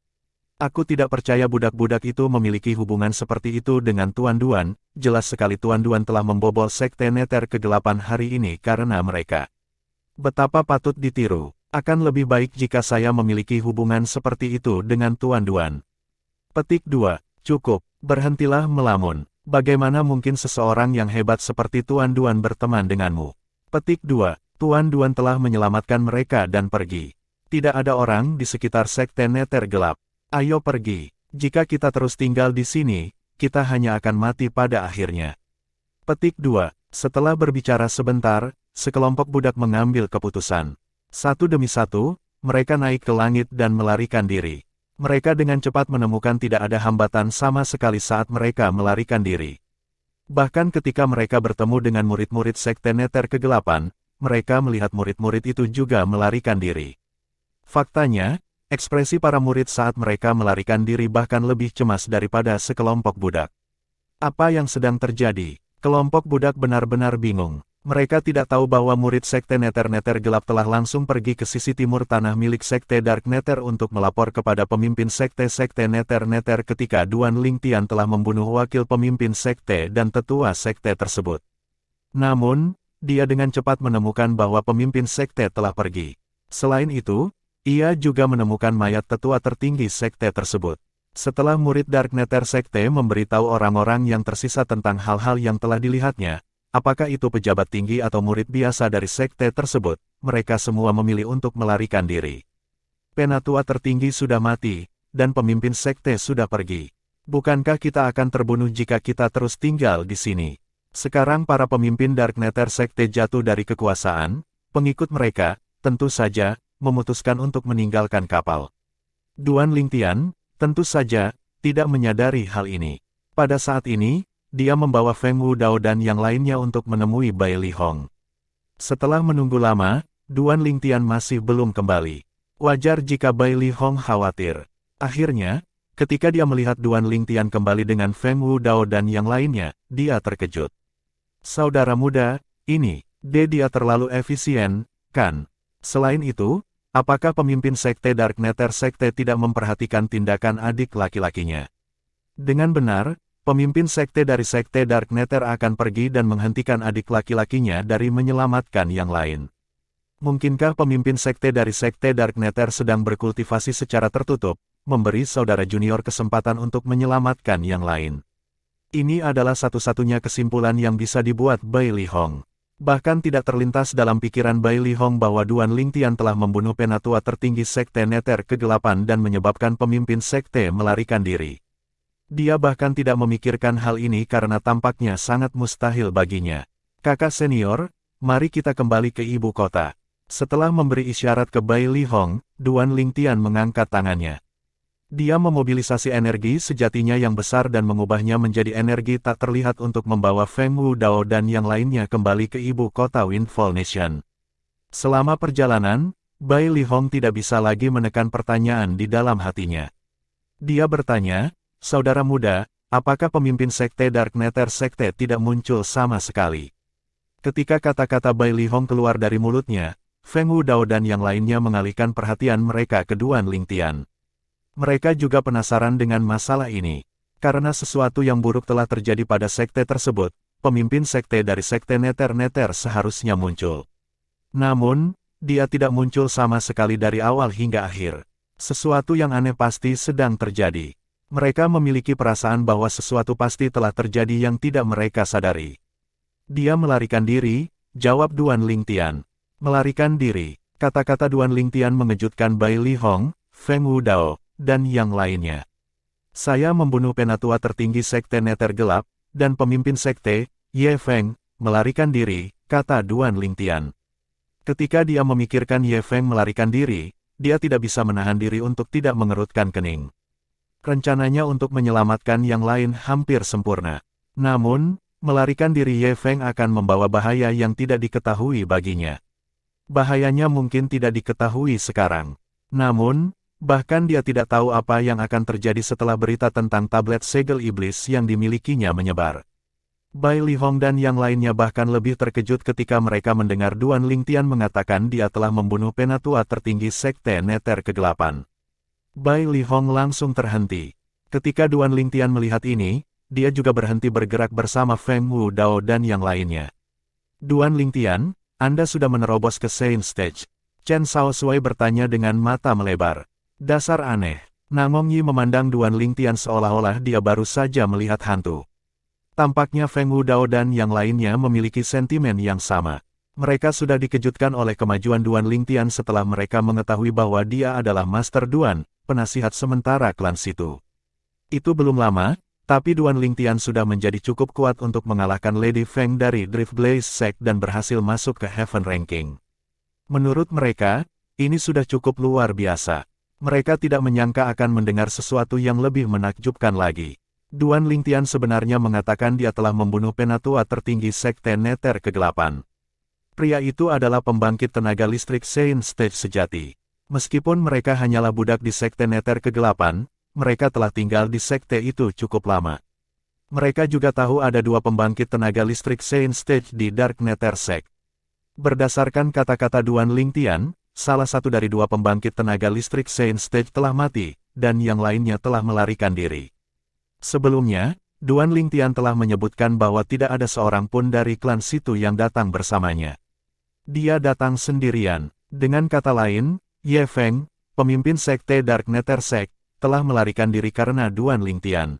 S1: Aku tidak percaya budak-budak itu memiliki hubungan seperti itu dengan Tuan Duan. Jelas sekali Tuan Duan telah membobol Sekte Neter Kegelapan hari ini karena mereka. Betapa patut ditiru. Akan lebih baik jika saya memiliki hubungan seperti itu dengan Tuan Duan. Petik 2. Cukup, berhentilah melamun. Bagaimana mungkin seseorang yang hebat seperti Tuan Duan berteman denganmu? Petik 2. Tuan Duan telah menyelamatkan mereka dan pergi. Tidak ada orang di sekitar Sekte Neter Gelap. Ayo pergi. Jika kita terus tinggal di sini, kita hanya akan mati pada akhirnya. Petik 2. Setelah berbicara sebentar, sekelompok budak mengambil keputusan. Satu demi satu, mereka naik ke langit dan melarikan diri. Mereka dengan cepat menemukan tidak ada hambatan sama sekali saat mereka melarikan diri. Bahkan ketika mereka bertemu dengan murid-murid Sekte Neter Kegelapan, mereka melihat murid-murid itu juga melarikan diri. Faktanya, ekspresi para murid saat mereka melarikan diri bahkan lebih cemas daripada sekelompok budak. Apa yang sedang terjadi? Kelompok budak benar-benar bingung. Mereka tidak tahu bahwa murid Sekte Neter Gelap telah langsung pergi ke sisi timur tanah milik Sekte Dark Nether untuk melapor kepada pemimpin Sekte Neter ketika Duan Lingtian telah membunuh wakil pemimpin Sekte dan tetua Sekte tersebut. Namun, dia dengan cepat menemukan bahwa pemimpin Sekte telah pergi. Selain itu, ia juga menemukan mayat tetua tertinggi Sekte tersebut. Setelah murid Dark Nether Sekte memberitahu orang-orang yang tersisa tentang hal-hal yang telah dilihatnya, apakah itu pejabat tinggi atau murid biasa dari sekte tersebut, mereka semua memilih untuk melarikan diri. Penatua tertinggi sudah mati, dan pemimpin sekte sudah pergi. Bukankah kita akan terbunuh jika kita terus tinggal di sini? Sekarang para pemimpin Dark Nether Sekte jatuh dari kekuasaan, pengikut mereka, tentu saja, memutuskan untuk meninggalkan kapal. Duan Lingtian, tentu saja, tidak menyadari hal ini. Pada saat ini, dia membawa Feng Wudao dan yang lainnya untuk menemui Bai Li Hong. Setelah menunggu lama, Duan Lingtian masih belum kembali. Wajar jika Bai Li Hong khawatir. Akhirnya, ketika dia melihat Duan Lingtian kembali dengan Feng Wudao dan yang lainnya, dia terkejut. Saudara muda, dia terlalu efisien, kan? Selain itu, apakah pemimpin Sekte Dark Nether Sekte tidak memperhatikan tindakan adik laki-lakinya? Dengan benar, pemimpin sekte dari Sekte Dark Nether akan pergi dan menghentikan adik laki-lakinya dari menyelamatkan yang lain. Mungkinkah pemimpin sekte dari Sekte Dark Nether sedang berkultivasi secara tertutup, memberi saudara junior kesempatan untuk menyelamatkan yang lain? Ini adalah satu-satunya kesimpulan yang bisa dibuat Bai Li Hong. Bahkan tidak terlintas dalam pikiran Bai Li Hong bahwa Duan Lingtian telah membunuh penatua tertinggi Sekte Nether Kegelapan dan menyebabkan pemimpin sekte melarikan diri. Dia bahkan tidak memikirkan hal ini karena tampaknya sangat mustahil baginya. Kakak senior, mari kita kembali ke ibu kota. Setelah memberi isyarat ke Bai Li Hong, Duan Lingtian mengangkat tangannya. Dia memobilisasi energi sejatinya yang besar dan mengubahnya menjadi energi tak terlihat untuk membawa Feng Wudao dan yang lainnya kembali ke ibu kota Windfall Nation. Selama perjalanan, Bai Li Hong tidak bisa lagi menekan pertanyaan di dalam hatinya. Dia bertanya, "Saudara muda, apakah pemimpin Sekte Dark Nether Sekte tidak muncul sama sekali?" Ketika kata-kata Bai Li Hong keluar dari mulutnya, Feng Wudao dan yang lainnya mengalihkan perhatian mereka ke Duan Lingtian. Mereka juga penasaran dengan masalah ini. Karena sesuatu yang buruk telah terjadi pada sekte tersebut, pemimpin sekte dari Sekte Nether seharusnya muncul. Namun, dia tidak muncul sama sekali dari awal hingga akhir. Sesuatu yang aneh pasti sedang terjadi. Mereka memiliki perasaan bahwa sesuatu pasti telah terjadi yang tidak mereka sadari. Dia melarikan diri, jawab Duan Lingtian. Melarikan diri. Kata-kata Duan Lingtian mengejutkan Bai Li Hong, Feng Wudao, dan yang lainnya. Saya membunuh penatua tertinggi Sekte Nether Gelap, dan pemimpin sekte, Ye Feng, melarikan diri, kata Duan Lingtian. Ketika dia memikirkan Ye Feng melarikan diri, dia tidak bisa menahan diri untuk tidak mengerutkan kening. Rencananya untuk menyelamatkan yang lain hampir sempurna. Namun, melarikan diri Ye Feng akan membawa bahaya yang tidak diketahui baginya. Bahayanya mungkin tidak diketahui sekarang. Namun, bahkan dia tidak tahu apa yang akan terjadi setelah berita tentang tablet segel iblis yang dimilikinya menyebar. Bai Li Hong dan yang lainnya bahkan lebih terkejut ketika mereka mendengar Duan Lingtian mengatakan dia telah membunuh penatua tertinggi Sekte Nether Kegelapan. Bai Li Hong langsung terhenti. Ketika Duan Lingtian melihat ini, dia juga berhenti bergerak bersama Feng Wudao dan yang lainnya. Duan Lingtian, Anda sudah menerobos ke Saint Stage. Chen Shaoshui bertanya dengan mata melebar. Dasar aneh. Namong Yi memandang Duan Lingtian seolah-olah dia baru saja melihat hantu. Tampaknya Feng Wudao dan yang lainnya memiliki sentimen yang sama. Mereka sudah dikejutkan oleh kemajuan Duan Lingtian setelah mereka mengetahui bahwa dia adalah Master Duan, penasihat sementara klan situ. Itu belum lama, tapi Duan Lingtian sudah menjadi cukup kuat untuk mengalahkan Lady Feng dari Drift Blaze Sect dan berhasil masuk ke Heaven Ranking. Menurut mereka, ini sudah cukup luar biasa. Mereka tidak menyangka akan mendengar sesuatu yang lebih menakjubkan lagi. Duan Lingtian sebenarnya mengatakan dia telah membunuh penatua tertinggi Sekte Neter Kegelapan. Pria itu adalah pembangkit tenaga listrik Saint Stage sejati. Meskipun mereka hanyalah budak di Sekte Neter Kegelapan, mereka telah tinggal di sekte itu cukup lama. Mereka juga tahu ada dua pembangkit tenaga listrik Saint Stage di Dark Nether Sect. Berdasarkan kata-kata Duan Lingtian, salah satu dari dua pembangkit tenaga listrik Saint Stage telah mati, dan yang lainnya telah melarikan diri. Sebelumnya, Duan Lingtian telah menyebutkan bahwa tidak ada seorang pun dari klan situ yang datang bersamanya. Dia datang sendirian. Dengan kata lain, Ye Feng, pemimpin sekte Dark Nether Sect, telah melarikan diri karena Duan Lingtian.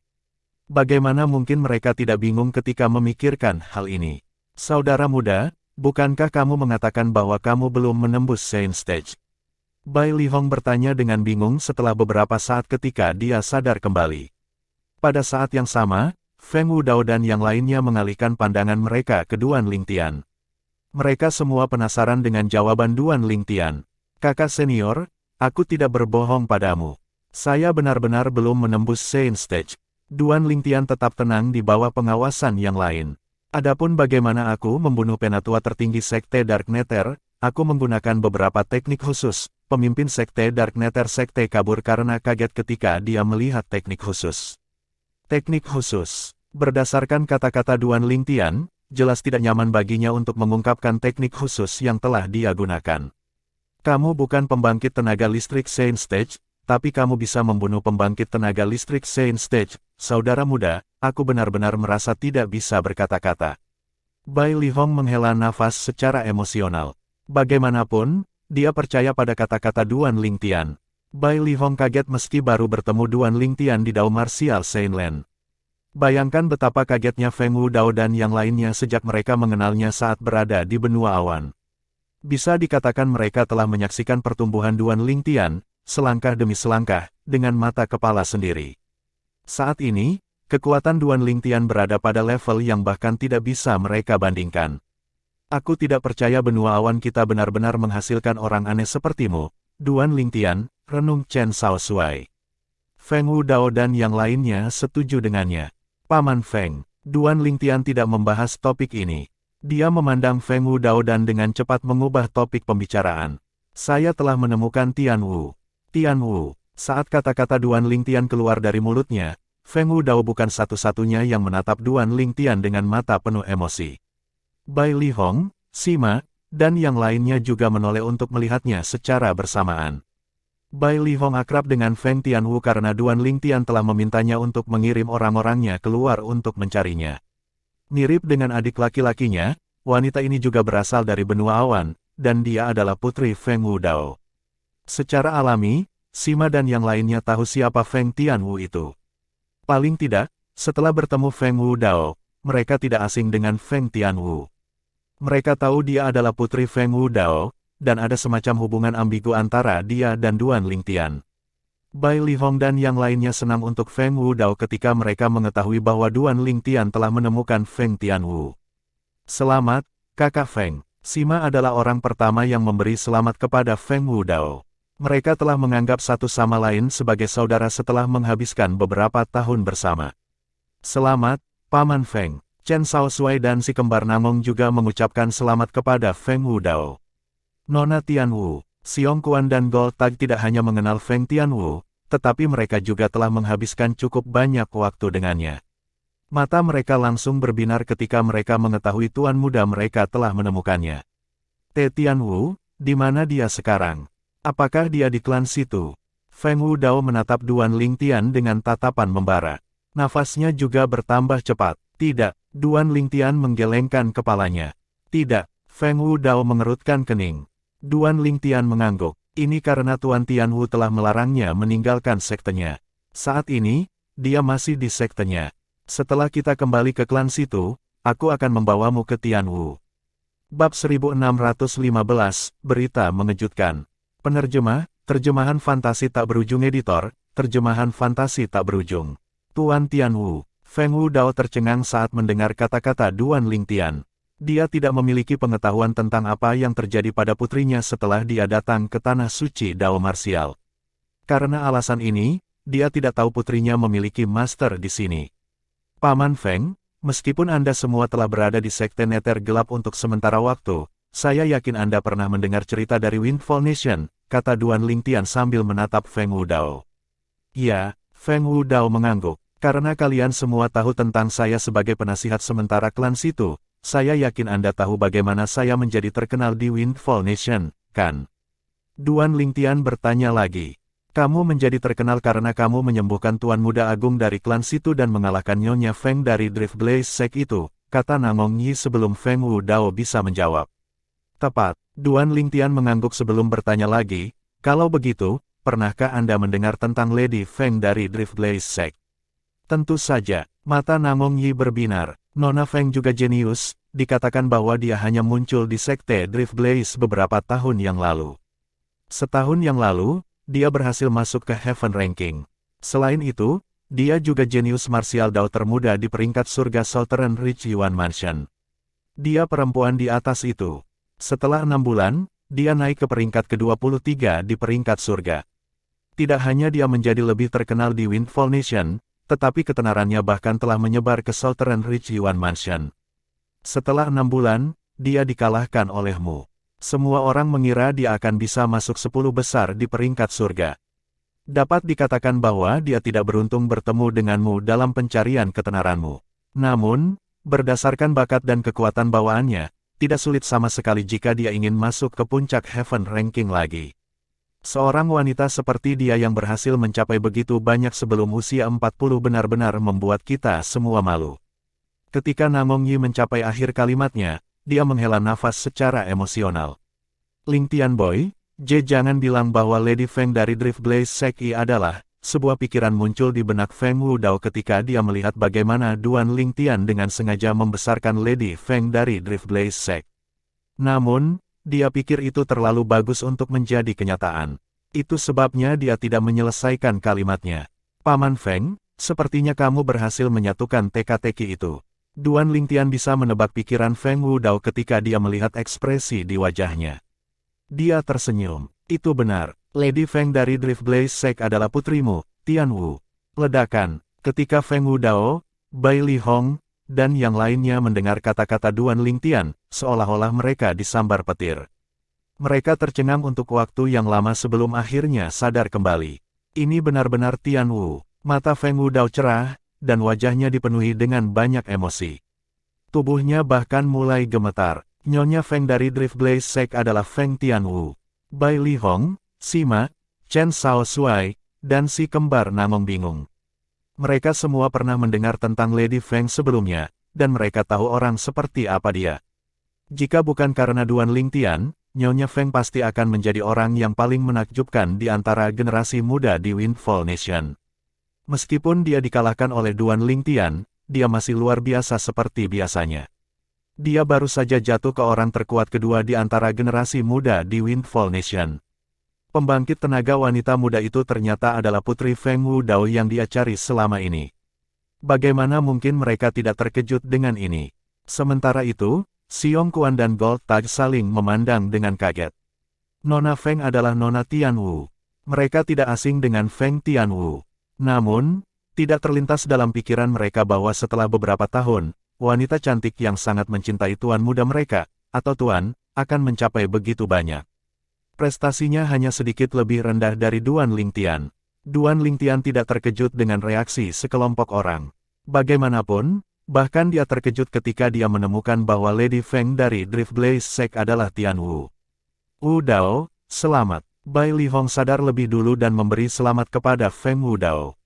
S1: Bagaimana mungkin mereka tidak bingung ketika memikirkan hal ini? Saudara muda, bukankah kamu mengatakan bahwa kamu belum menembus Saint Stage? Bai Lihong bertanya dengan bingung setelah beberapa saat ketika dia sadar kembali. Pada saat yang sama, Feng Wudao dan yang lainnya mengalihkan pandangan mereka ke Duan Lingtian. Mereka semua penasaran dengan jawaban Duan Lingtian. Kakak senior, aku tidak berbohong padamu. Saya benar-benar belum menembus Saint Stage. Duan Lingtian tetap tenang di bawah pengawasan yang lain. Adapun bagaimana aku membunuh penatua tertinggi Sekte Dark Nether, aku menggunakan beberapa teknik khusus. Pemimpin Sekte Dark Nether Sekte kabur karena kaget ketika dia melihat teknik khusus. Teknik khusus. Berdasarkan kata-kata Duan Lingtian, jelas tidak nyaman baginya untuk mengungkapkan teknik khusus yang telah dia gunakan. Kamu bukan pembangkit tenaga listrik Saint Stage, tapi kamu bisa membunuh pembangkit tenaga listrik Saint Stage. Saudara muda, aku benar-benar merasa tidak bisa berkata-kata. Bai Lihong menghela nafas secara emosional. Bagaimanapun, dia percaya pada kata-kata Duan Lingtian. Bai Lihong kaget meski baru bertemu Duan Lingtian di Dao Martial Saintland. Bayangkan betapa kagetnya Feng Wudao dan yang lainnya sejak mereka mengenalnya saat berada di benua awan. Bisa dikatakan mereka telah menyaksikan pertumbuhan Duan Lingtian, selangkah demi selangkah, dengan mata kepala sendiri. Saat ini, kekuatan Duan Lingtian berada pada level yang bahkan tidak bisa mereka bandingkan. Aku tidak percaya benua awan kita benar-benar menghasilkan orang aneh sepertimu, Duan Lingtian, renung Chen Shaoxuai. Feng Wudao dan yang lainnya setuju dengannya. Paman Feng, Duan Lingtian tidak membahas topik ini. Dia memandang Feng Wudao dan dengan cepat mengubah topik pembicaraan. Saya telah menemukan Tian Wu. Tian Wu. Saat kata-kata Duan Lingtian keluar dari mulutnya, Feng Wudao bukan satu-satunya yang menatap Duan Lingtian dengan mata penuh emosi. Bai Lihong, Sima, dan yang lainnya juga menoleh untuk melihatnya secara bersamaan. Bai Lihong akrab dengan Feng Tianwu karena Duan Lingtian telah memintanya untuk mengirim orang-orangnya keluar untuk mencarinya. Mirip dengan adik laki-lakinya, wanita ini juga berasal dari benua awan, dan dia adalah putri Feng Wudao. Secara alami, Sima dan yang lainnya tahu siapa Feng Tianwu itu. Paling tidak, setelah bertemu Feng Wudao, mereka tidak asing dengan Feng Tianwu. Mereka tahu dia adalah putri Feng Wudao, dan ada semacam hubungan ambigu antara dia dan Duan Lingtian. Bai Lihong dan yang lainnya senang untuk Feng Wudao ketika mereka mengetahui bahwa Duan Lingtian telah menemukan Feng Tianwu. Selamat, Kakak Feng. Sima adalah orang pertama yang memberi selamat kepada Feng Wudao. Mereka telah menganggap satu sama lain sebagai saudara setelah menghabiskan beberapa tahun bersama. Selamat, Paman Feng. Chen Shaoxuai dan si kembar Namong juga mengucapkan selamat kepada Feng Wudao. Nona Tianwu, Xiong Quan dan Gold Tag tidak hanya mengenal Feng Tianwu, tetapi mereka juga telah menghabiskan cukup banyak waktu dengannya. Mata mereka langsung berbinar ketika mereka mengetahui tuan muda mereka telah menemukannya. Tianwu, di mana dia sekarang? Apakah dia di klan situ? Feng Wudao menatap Duan Lingtian dengan tatapan membara. Nafasnya juga bertambah cepat. Tidak, Duan Lingtian menggelengkan kepalanya. Tidak, Feng Wudao mengerutkan kening. Duan Lingtian mengangguk. Ini karena Tuan Tianwu telah melarangnya meninggalkan sektenya. Saat ini, dia masih di sektenya. Setelah kita kembali ke klan situ, aku akan membawamu ke Tianwu. Bab 1615, Berita Mengejutkan. Penerjemah, Terjemahan Fantasi Tak Berujung Editor, Terjemahan Fantasi Tak Berujung. Tuan Tianwu. Feng Wudao tercengang saat mendengar kata-kata Duan Lingtian. Dia tidak memiliki pengetahuan tentang apa yang terjadi pada putrinya setelah dia datang ke Tanah Suci Dao Martial. Karena alasan ini, dia tidak tahu putrinya memiliki master di sini. Paman Feng, meskipun Anda semua telah berada di Sekte Nether Gelap untuk sementara waktu, saya yakin Anda pernah mendengar cerita dari Windfall Nation, kata Duan Lingtian sambil menatap Feng Wudao. Ya, Feng Wudao mengangguk. Karena kalian semua tahu tentang saya sebagai penasihat sementara klan situ, saya yakin Anda tahu bagaimana saya menjadi terkenal di Windfall Nation, kan? Duan Lingtian bertanya lagi. Kamu menjadi terkenal karena kamu menyembuhkan Tuan Muda Agung dari klan situ dan mengalahkan Nyonya Feng dari Drift Blaze Sect itu, kata Namong Yi sebelum Feng Wudao bisa menjawab. Tepat, Duan Lingtian mengangguk sebelum bertanya lagi, kalau begitu, pernahkah Anda mendengar tentang Lady Feng dari Drift Blaze Sect? Tentu saja, mata Namong Yi berbinar. Nona Feng juga jenius, dikatakan bahwa dia hanya muncul di Sekte Drift Blaze beberapa tahun yang lalu. Setahun yang lalu, dia berhasil masuk ke Heaven Ranking. Selain itu, dia juga jenius martial Dao termuda di peringkat surga Southern Ridge Yuan Mansion. Dia perempuan di atas itu. Setelah 6 bulan, dia naik ke peringkat ke-23 di peringkat surga. Tidak hanya dia menjadi lebih terkenal di Windfall Nation, tetapi ketenarannya bahkan telah menyebar ke Southern Ridge Yuan Mansion. Setelah 6 bulan, dia dikalahkan olehmu. Semua orang mengira dia akan bisa masuk 10 besar di peringkat surga. Dapat dikatakan bahwa dia tidak beruntung bertemu denganmu dalam pencarian ketenaranmu. Namun, berdasarkan bakat dan kekuatan bawaannya, tidak sulit sama sekali jika dia ingin masuk ke puncak Heaven Ranking lagi. Seorang wanita seperti dia yang berhasil mencapai begitu banyak sebelum usia 40 benar-benar membuat kita semua malu. Ketika Namong Yi mencapai akhir kalimatnya, dia menghela nafas secara emosional. Lingtian Boy, jangan bilang bahwa Lady Feng dari Drift Blaze Sect adalah, sebuah pikiran muncul di benak Feng Wudao ketika dia melihat bagaimana Duan Lingtian dengan sengaja membesarkan Lady Feng dari Drift Blaze Sect. Namun, dia pikir itu terlalu bagus untuk menjadi kenyataan. Itu sebabnya dia tidak menyelesaikan kalimatnya. Paman Feng, sepertinya kamu berhasil menyatukan teka-teki itu. Duan Lingtian bisa menebak pikiran Feng Wudao ketika dia melihat ekspresi di wajahnya. Dia tersenyum. Itu benar, Lady Feng dari Drift Blaze Sect adalah putrimu, Tian Wu. Ledakan, ketika Feng Wudao, Bai Li Hong, dan yang lainnya mendengar kata-kata Duan Lingtian, seolah-olah mereka disambar petir. Mereka tercengang untuk waktu yang lama sebelum akhirnya sadar kembali. Ini benar-benar Tian Wu. Mata Feng Wudao cerah, dan wajahnya dipenuhi dengan banyak emosi. Tubuhnya bahkan mulai gemetar. Nyonya Feng dari Drift Blaze Sect adalah Feng Tian Wu. Bai Li Hong, Sima, Chen Sao Shuai, dan si kembar Namong bingung. Mereka semua pernah mendengar tentang Lady Feng sebelumnya, dan mereka tahu orang seperti apa dia. Jika bukan karena Duan Lingtian, Nyonya Feng pasti akan menjadi orang yang paling menakjubkan di antara generasi muda di Windfall Nation. Meskipun dia dikalahkan oleh Duan Lingtian, dia masih luar biasa seperti biasanya. Dia baru saja jatuh ke orang terkuat kedua di antara generasi muda di Windfall Nation. Pembangkit tenaga wanita muda itu ternyata adalah putri Feng Wudao yang dia cari selama ini. Bagaimana mungkin mereka tidak terkejut dengan ini? Sementara itu, Xiong Kuan dan Gold Tag saling memandang dengan kaget. Nona Feng adalah Nona Tian Wu. Mereka tidak asing dengan Feng Tian Wu. Namun, tidak terlintas dalam pikiran mereka bahwa setelah beberapa tahun, wanita cantik yang sangat mencintai tuan muda mereka, atau tuan, akan mencapai begitu banyak. Prestasinya hanya sedikit lebih rendah dari Duan Lingtian. Duan Lingtian tidak terkejut dengan reaksi sekelompok orang. Bagaimanapun, bahkan dia terkejut ketika dia menemukan bahwa Lady Feng dari Drift Blaze Sect adalah Tian Wu. Wudao, selamat. Bai Li Hong sadar lebih dulu dan memberi selamat kepada Feng Wudao.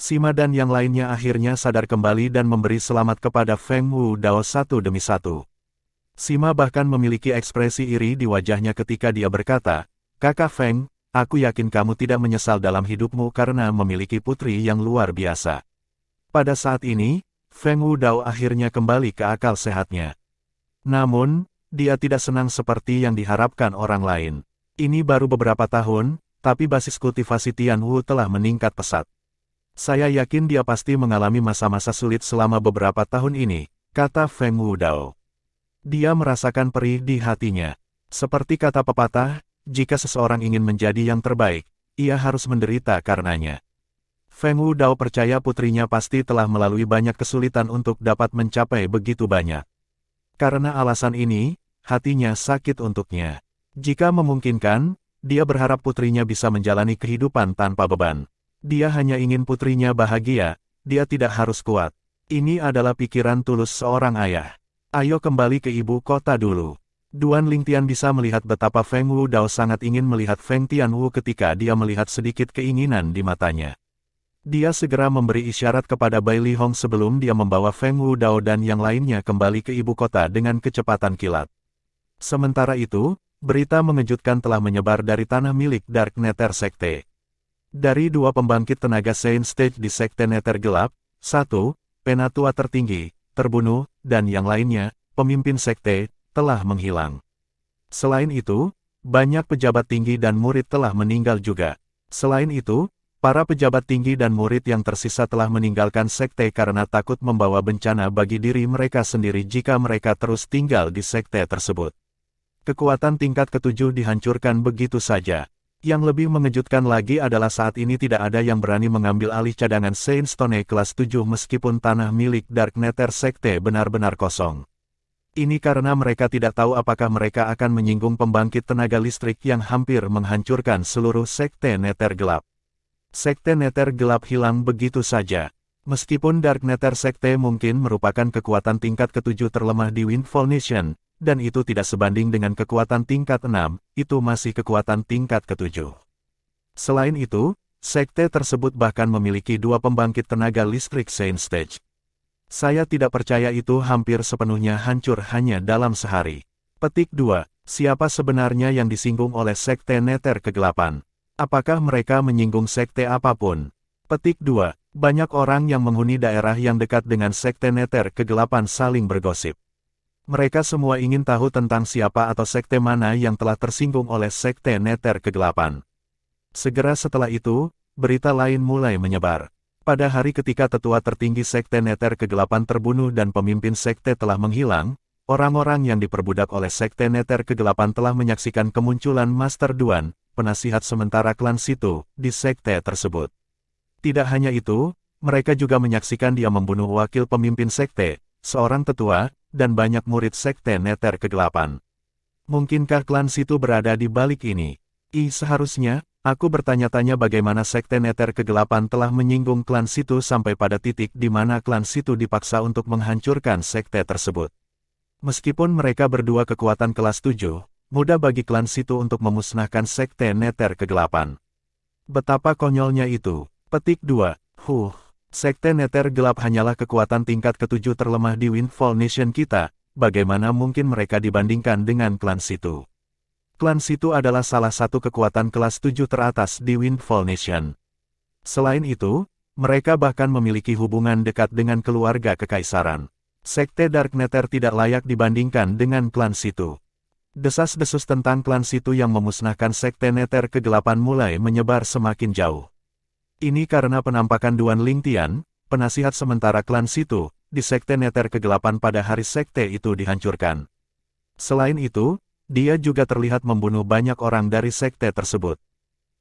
S1: Sima dan yang lainnya akhirnya sadar kembali dan memberi selamat kepada Feng Wudao satu demi satu. Sima bahkan memiliki ekspresi iri di wajahnya ketika dia berkata, "Kakak Feng, aku yakin kamu tidak menyesal dalam hidupmu karena memiliki putri yang luar biasa." Pada saat ini, Feng Wudao akhirnya kembali ke akal sehatnya. Namun, dia tidak senang seperti yang diharapkan orang lain. Ini baru beberapa tahun, tapi basis kultivasi Tian Wu telah meningkat pesat. Saya yakin dia pasti mengalami masa-masa sulit selama beberapa tahun ini, kata Feng Wudao. Dia merasakan perih di hatinya. Seperti kata pepatah, jika seseorang ingin menjadi yang terbaik, ia harus menderita karenanya. Feng Wudao percaya putrinya pasti telah melalui banyak kesulitan untuk dapat mencapai begitu banyak. Karena alasan ini, hatinya sakit untuknya. Jika memungkinkan, dia berharap putrinya bisa menjalani kehidupan tanpa beban. Dia hanya ingin putrinya bahagia, dia tidak harus kuat. Ini adalah pikiran tulus seorang ayah. Ayo kembali ke ibu kota dulu. Duan Lingtian bisa melihat betapa Feng Wudao sangat ingin melihat Feng Tianwu ketika dia melihat sedikit keinginan di matanya. Dia segera memberi isyarat kepada Bai Lihong sebelum dia membawa Feng Wudao dan yang lainnya kembali ke ibu kota dengan kecepatan kilat. Sementara itu, berita mengejutkan telah menyebar dari tanah milik Dark Nether Sekte. Dari dua pembangkit tenaga Saint Stage di Sekte Nether Gelap, satu, penatua tertinggi, terbunuh, dan yang lainnya, pemimpin sekte, telah menghilang. Selain itu, banyak pejabat tinggi dan murid telah meninggal juga. Selain itu, para pejabat tinggi dan murid yang tersisa telah meninggalkan sekte karena takut membawa bencana bagi diri mereka sendiri jika mereka terus tinggal di sekte tersebut. Kekuatan tingkat ketujuh dihancurkan begitu saja. Yang lebih mengejutkan lagi adalah saat ini tidak ada yang berani mengambil alih cadangan Saint Stone kelas 7 meskipun tanah milik Dark Nether Sekte benar-benar kosong. Ini karena mereka tidak tahu apakah mereka akan menyinggung pembangkit tenaga listrik yang hampir menghancurkan seluruh Sekte Nether Gelap. Sekte Nether Gelap hilang begitu saja. Meskipun Dark Nether Sekte mungkin merupakan kekuatan tingkat ketujuh terlemah di Windfall Nation, dan itu tidak sebanding dengan kekuatan tingkat 6, itu masih kekuatan tingkat ketujuh. Selain itu, sekte tersebut bahkan memiliki dua pembangkit tenaga listrik Saint Stage. Saya tidak percaya itu hampir sepenuhnya hancur hanya dalam sehari. Petik 2. Siapa sebenarnya yang disinggung oleh Sekte Nether Kegelapan? Apakah mereka menyinggung sekte apapun? Petik 2. Banyak orang yang menghuni daerah yang dekat dengan Sekte Nether Kegelapan saling bergosip. Mereka semua ingin tahu tentang siapa atau sekte mana yang telah tersinggung oleh Sekte Nether Kegelapan. Segera setelah itu, berita lain mulai menyebar. Pada hari ketika tetua tertinggi Sekte Nether Kegelapan terbunuh dan pemimpin sekte telah menghilang, orang-orang yang diperbudak oleh Sekte Nether Kegelapan telah menyaksikan kemunculan Master Duan, penasihat sementara klan Situ, di sekte tersebut. Tidak hanya itu, mereka juga menyaksikan dia membunuh wakil pemimpin sekte, seorang tetua, dan banyak murid Sekte Nether Kegelapan. Mungkinkah klan Situ berada di balik ini? Seharusnya, aku bertanya-tanya bagaimana Sekte Nether Kegelapan telah menyinggung klan Situ sampai pada titik di mana klan Situ dipaksa untuk menghancurkan sekte tersebut. Meskipun mereka berdua kekuatan kelas 7, mudah bagi klan Situ untuk memusnahkan Sekte Nether Kegelapan. Betapa konyolnya itu. Petik 2. Sekte Nether Gelap hanyalah kekuatan tingkat ketujuh terlemah di Windfall Nation kita, bagaimana mungkin mereka dibandingkan dengan klan Situ? Klan Situ adalah salah satu kekuatan kelas 7 teratas di Windfall Nation. Selain itu, mereka bahkan memiliki hubungan dekat dengan keluarga kekaisaran. Sekte Dark Nether tidak layak dibandingkan dengan klan Situ. Desas-desus tentang klan Situ yang memusnahkan Sekte Nether Kegelapan mulai menyebar semakin jauh. Ini karena penampakan Duan Lingtian, penasihat sementara klan Situ, di Sekte Nether Kegelapan pada hari sekte itu dihancurkan. Selain itu, dia juga terlihat membunuh banyak orang dari sekte tersebut.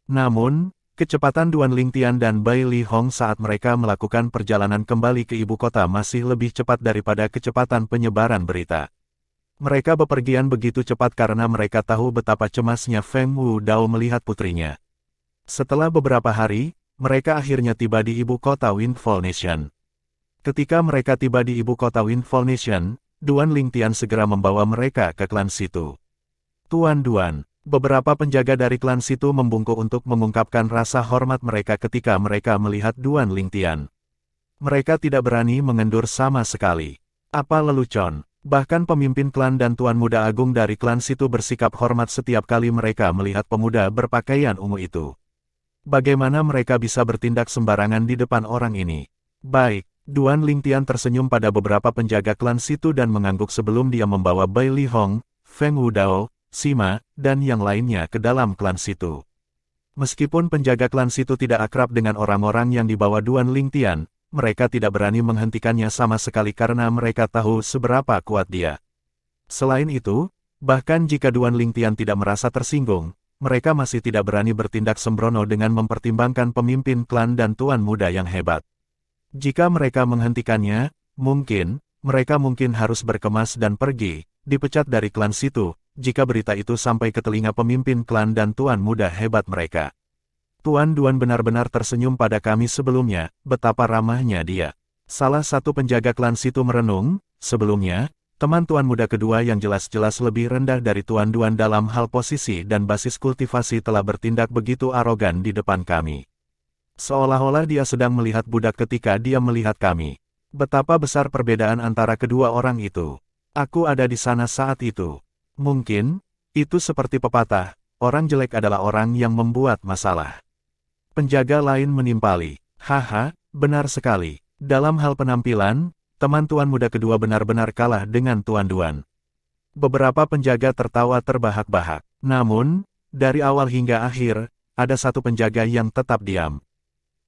S1: Namun, kecepatan Duan Lingtian dan Bai Lihong saat mereka melakukan perjalanan kembali ke ibu kota masih lebih cepat daripada kecepatan penyebaran berita. Mereka bepergian begitu cepat karena mereka tahu betapa cemasnya Feng Wudao melihat putrinya. Setelah beberapa hari, mereka akhirnya tiba di ibu kota Windfall Nation. Ketika mereka tiba di ibu kota Windfall Nation, Duan Lingtian segera membawa mereka ke klan Situ. Tuan Duan, beberapa penjaga dari klan Situ membungkuk untuk mengungkapkan rasa hormat mereka ketika mereka melihat Duan Lingtian. Mereka tidak berani mengendur sama sekali. Apa lelucon? Bahkan pemimpin klan dan Tuan Muda Agung dari klan Situ bersikap hormat setiap kali mereka melihat pemuda berpakaian ungu itu. Bagaimana mereka bisa bertindak sembarangan di depan orang ini? Baik, Duan Lingtian tersenyum pada beberapa penjaga klan Situ dan mengangguk sebelum dia membawa Bai Lihong, Feng Wudao, Sima, dan yang lainnya ke dalam klan Situ. Meskipun penjaga klan Situ tidak akrab dengan orang-orang yang dibawa Duan Lingtian, mereka tidak berani menghentikannya sama sekali karena mereka tahu seberapa kuat dia. Selain itu, bahkan jika Duan Lingtian tidak merasa tersinggung, mereka masih tidak berani bertindak sembrono dengan mempertimbangkan pemimpin klan dan tuan muda yang hebat. Jika mereka menghentikannya, mereka mungkin harus berkemas dan pergi, dipecat dari klan situ, jika berita itu sampai ke telinga pemimpin klan dan tuan muda hebat mereka. Tuan Duan benar-benar tersenyum pada kami sebelumnya, betapa ramahnya dia. Salah satu penjaga klan situ merenung, sebelumnya, teman tuan muda kedua yang jelas-jelas lebih rendah dari Tuan Duan dalam hal posisi dan basis kultivasi telah bertindak begitu arogan di depan kami. Seolah-olah dia sedang melihat budak ketika dia melihat kami. Betapa besar perbedaan antara kedua orang itu. Aku ada di sana saat itu. Mungkin, itu seperti pepatah, orang jelek adalah orang yang membuat masalah. Penjaga lain menimpali. Haha, benar sekali. Dalam hal penampilan, teman tuan muda kedua benar-benar kalah dengan Tuan Duan. Beberapa penjaga tertawa terbahak-bahak. Namun, dari awal hingga akhir, ada satu penjaga yang tetap diam.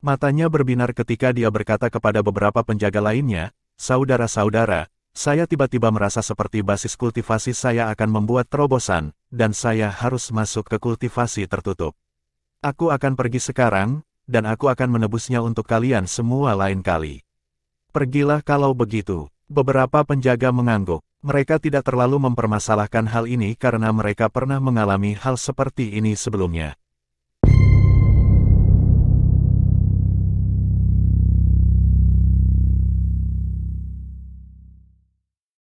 S1: Matanya berbinar ketika dia berkata kepada beberapa penjaga lainnya, "Saudara-saudara, saya tiba-tiba merasa seperti basis kultivasi saya akan membuat terobosan, dan saya harus masuk ke kultivasi tertutup. Aku akan pergi sekarang, dan aku akan menebusnya untuk kalian semua lain kali." Pergilah kalau begitu. Beberapa penjaga mengangguk. Mereka tidak terlalu mempermasalahkan hal ini karena mereka pernah mengalami hal seperti ini sebelumnya.